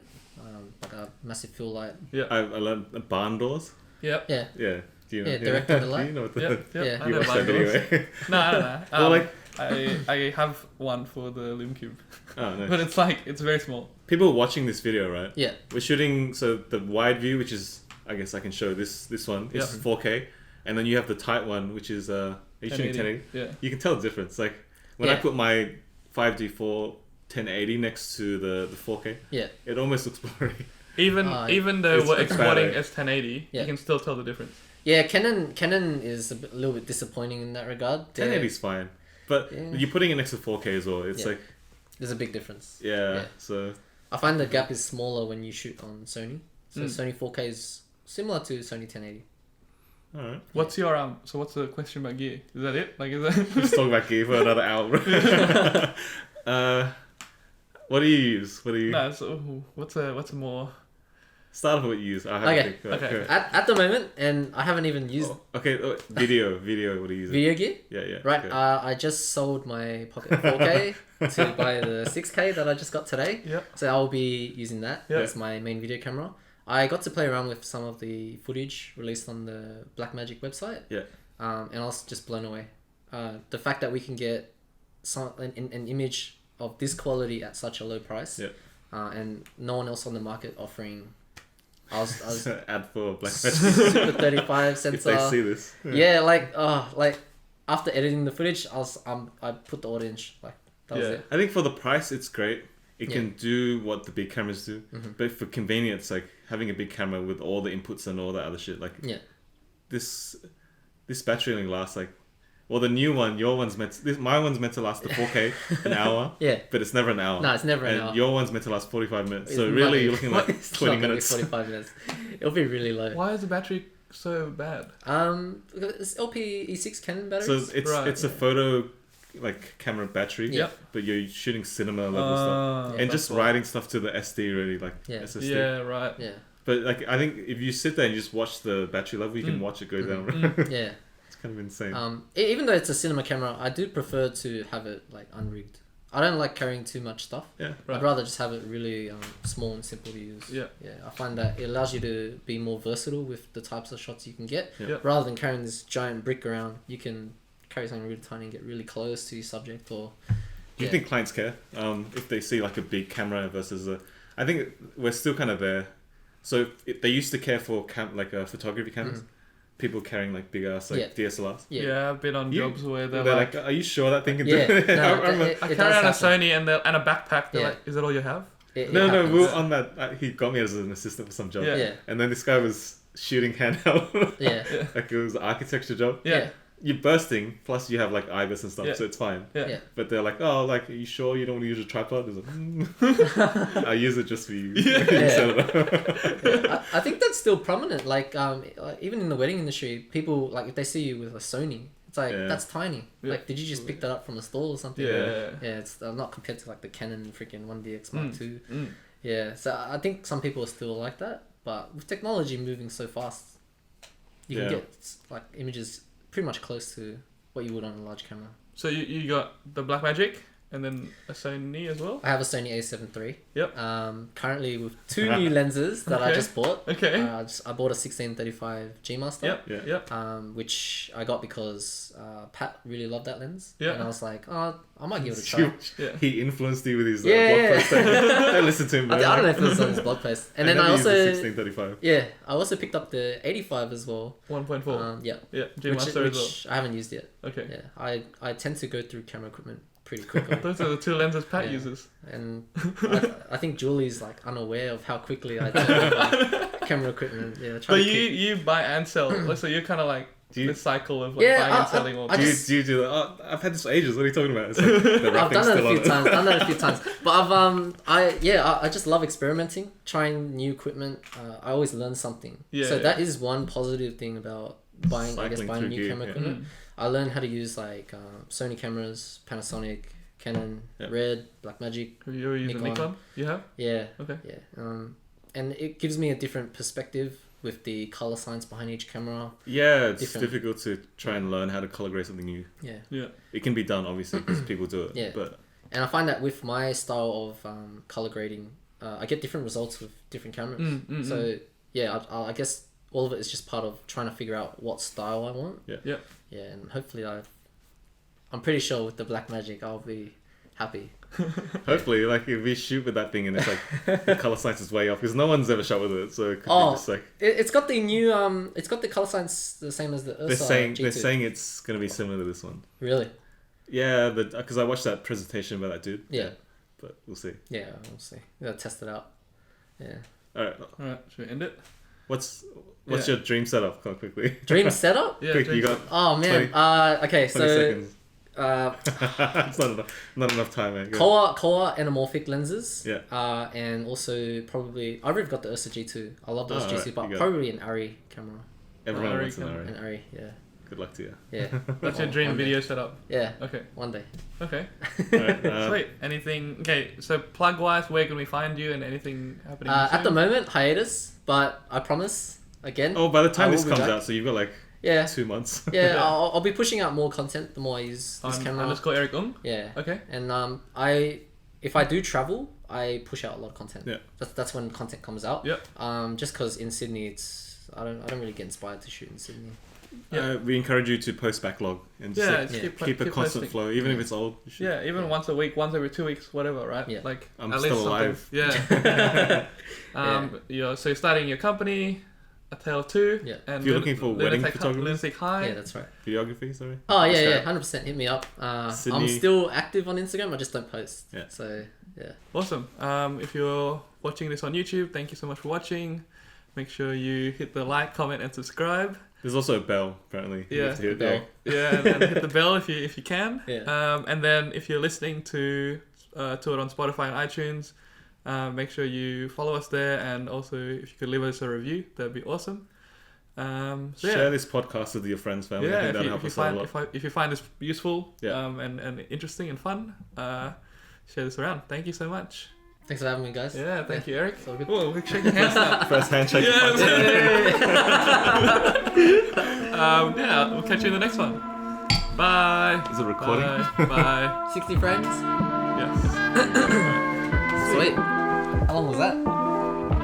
like a massive fill light. Yeah. I learned barn doors. Yep. Yeah. Yeah. Do you know? Yeah, direct on the light. Do you know what the... Yep. Yeah. I You know watched that barn doors. anyway. No, I don't know. Well, like... I have one for the Loom Cube, Oh, no. but it's very small. People watching this video, right? Yeah. We're shooting, so the wide view, which is, I guess I can show this one, is 4K. And then you have the tight one, which is, are you shooting 1080? Yeah. You can tell the difference. Like, when I put my 5D4 1080 next to the 4K, it almost looks blurry. Even though it's we're exporting bad, as 1080, you can still tell the difference. Yeah, Canon is a little bit disappointing in that regard. 1080 is fine. But you're putting it next to 4K as well. It's like... There's a big difference. Yeah, so... I find the gap is smaller when you shoot on Sony. So Sony 4K is similar to Sony 1080. Alright. What's your so what's the question about gear? Is that it? Like, is that... Let's talk about gear for another hour. What do you use? What do you... No, so what's a more... Start off with what you use. I have Okay. to think. Okay. At the moment, and I haven't even used Video. What do you use? video gear. Yeah. Right, Okay. I just sold my Pocket 4K to buy the 6K that I just got today. Yep. So I'll be using that. Yep. That's my main video camera. I got to play around with some of the footage released on the Blackmagic website. Yeah. And I was just blown away. The fact that we can get an image of this quality at such a low price. Yeah. And no one else on the market offering. I was Ad for Blackmagic. Super 35 sensor. If they see this. Yeah, like after editing the footage, I put the audience like that was it. I think for the price, it's great. It can do what the big cameras do, but for convenience, like having a big camera with all the inputs and all that other shit, like this battery only lasts like, well, the new one, my one's meant to last the 4K an hour. Yeah. But it's never an hour. No, it's never an hour. And your one's meant to last 45 minutes. So It's really, not- you're looking like it's 20 not gonna be minutes. 45 minutes. It'll be really low. Why is the battery so bad? It's LP-E6 Canon batteries. So it's a photo like camera battery. Yep. But you're shooting cinema level stuff. And just writing stuff to the SD really, like SSD. Yeah, right. Yeah. But like I think if you sit there and you just watch the battery level, you can watch it go down. Yeah. It's kind of insane. Even though it's a cinema camera, I do prefer to have it like unrigged. I don't like carrying too much stuff. Yeah. I'd rather just have it really small and simple to use. Yeah. Yeah. I find that it allows you to be more versatile with the types of shots you can get. Yeah. Rather than carrying this giant brick around, you can carry something really tiny and get really close to your subject. Or Do you think clients care if they see like a big camera versus a? I think we're still kind of there. So they used to care for photography cameras. People carrying like big ass like DSLRs. Yeah, I've been on jobs where they're like, "Are you sure that thing can do Yeah, it?" no, I carry on a Sony and a backpack. They're like, "Is that all you have?" No, we were on that. He got me as an assistant for some job. Yeah. And then this guy was shooting handheld. Yeah. Like it was an architecture job. Yeah. You're bursting, plus you have like IBIS and stuff, so it's fine. Yeah. But they're like, "Oh, like, are you sure you don't want to use a tripod?" It's like, I use it just for you. I think that's still prominent. Like even in the wedding industry, people like if they see you with a Sony, it's like that's tiny. Yeah. Like, did you just pick that up from the store or something? Yeah. Yeah, it's not compared to like the Canon freaking 1DX Mark II. Yeah, so I think some people are still like that, but with technology moving so fast, you can get like images pretty much close to what you would on a large camera. So you got the Blackmagic and then a Sony as well? I have a Sony A7 III. Yep. Currently with two new lenses that I just bought. Okay. I bought a 1635 G Master. Yep. Which I got because Pat really loved that lens. Yeah. And I was like, oh, I might give it a try. He influenced you with his blog Yeah. post. Don't listen to him. I don't know if it was on his blog post. And then I used the also 1635. I also picked up the 85 as well. 1.4. Yeah. G Master as well. Which I haven't used yet. Okay. Yeah. I tend to go through camera equipment pretty quickly. Those are the two lenses Pat uses. And I think Julie's like unaware of how quickly I turn over camera equipment. Yeah. But you buy and sell. So you're kind of like the cycle of like buying and selling all. Do you do that? Oh, I've had this for ages. What are you talking about? It's like the I've wrapping's done still on Done that a few times. But I just love experimenting, trying new equipment. I always learn something. That is one positive thing about buying new camera equipment. I learned how to use like Sony cameras, Panasonic, Canon, Red, Blackmagic. You're using Nikon? You have? Yeah. Okay. Yeah. And it gives me a different perspective with the color science behind each camera. Yeah, it's Different. difficult to try and learn how to color grade something new. Yeah. Yeah. It can be done, obviously, because people do it. Yeah. But And I find that with my style of color grading, I get different results with different cameras. So yeah, I guess all of it is just part of trying to figure out what style I want. Yeah. Yeah. Yeah, and hopefully I'm pretty sure with the Blackmagic I'll be happy. hopefully, like, if we shoot with that thing and it's like the color science is way off, because no one's ever shot with it, so it could be just like It's got the new it's got the color science the same as the Ursa G2. they're saying it's gonna be similar to this one. Really? Yeah, because I watched that presentation by that dude. Yeah. But we'll see. Yeah, we'll see. We gotta test it out. Yeah. All right. All right. Should we end it? What's your dream setup? Come on, quickly. Dream setup? Quick, you got Oh man. 20 Okay, 20 so seconds. uh It's not enough time, man. Go. Koa anamorphic lenses. Yeah. And also probably I've already got the Ursa G2. I love the Ursa G2, alright, but you got it. probably an Arri camera. Everyone Ari wants an can- Ari. An Arri, yeah. Good luck to you. Yeah. What's your dream One day. video setup? Yeah. Okay. One day. Okay. Alright, Sweet. Anything? Okay. So plug wise, where can we find you and anything happening? At the soon? moment, hiatus, but I promise again. Oh, by the time I this will be comes back. out, so you've got like Yeah. 2 months. Yeah, I'll be pushing out more content the more I use this camera. Underscore Eric Ung. Yeah. Okay. And if I do travel, I push out a lot of content. Yeah. That's when content comes out. Yep. Just because in Sydney, I don't really get inspired to shoot in Sydney. Yeah. We encourage you to post backlog and just Yeah. like, Just keep a constant posting. flow, even if it's old. You should. Yeah, even once a week, once every 2 weeks, whatever, right? Yeah. Like I'm at still least alive. something. Yeah. So you're starting your company, A Tale of Two. Yeah. And If you're looking for wedding photographers? Lunatic High. Yeah, that's right. Videography, sorry. Oh yeah, Australia. yeah, 100%. Hit me up. I'm Sydney. still active on Instagram. I just don't post. Yeah. So yeah. Awesome. If you're watching this on YouTube, thank you so much for watching. Make sure you hit the like, comment, and subscribe. There's also a bell, apparently. You Yeah, have to hit the bell. Yeah, and then hit the bell if you can. Yeah. And then if you're listening to it on Spotify and iTunes, make sure you follow us there, and also if you could leave us a review, that'd be awesome. Share this podcast with your friends, family. I Yeah, think that'll help us out a lot. if you find this useful Yeah. and interesting and fun, share this around. Thank you so much. Thanks for having me, guys. Yeah, thank you, Eric. It's all good. Whoa, we shake your hands now. First handshake. Yeah, podcast. yeah, we'll catch you in the next one. Bye. Is it recording? Bye. Bye. 60 frames. Yes. Sweet. How long was that?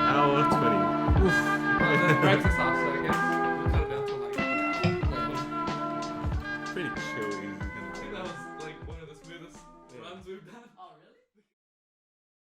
Hour 20. Breaks us off.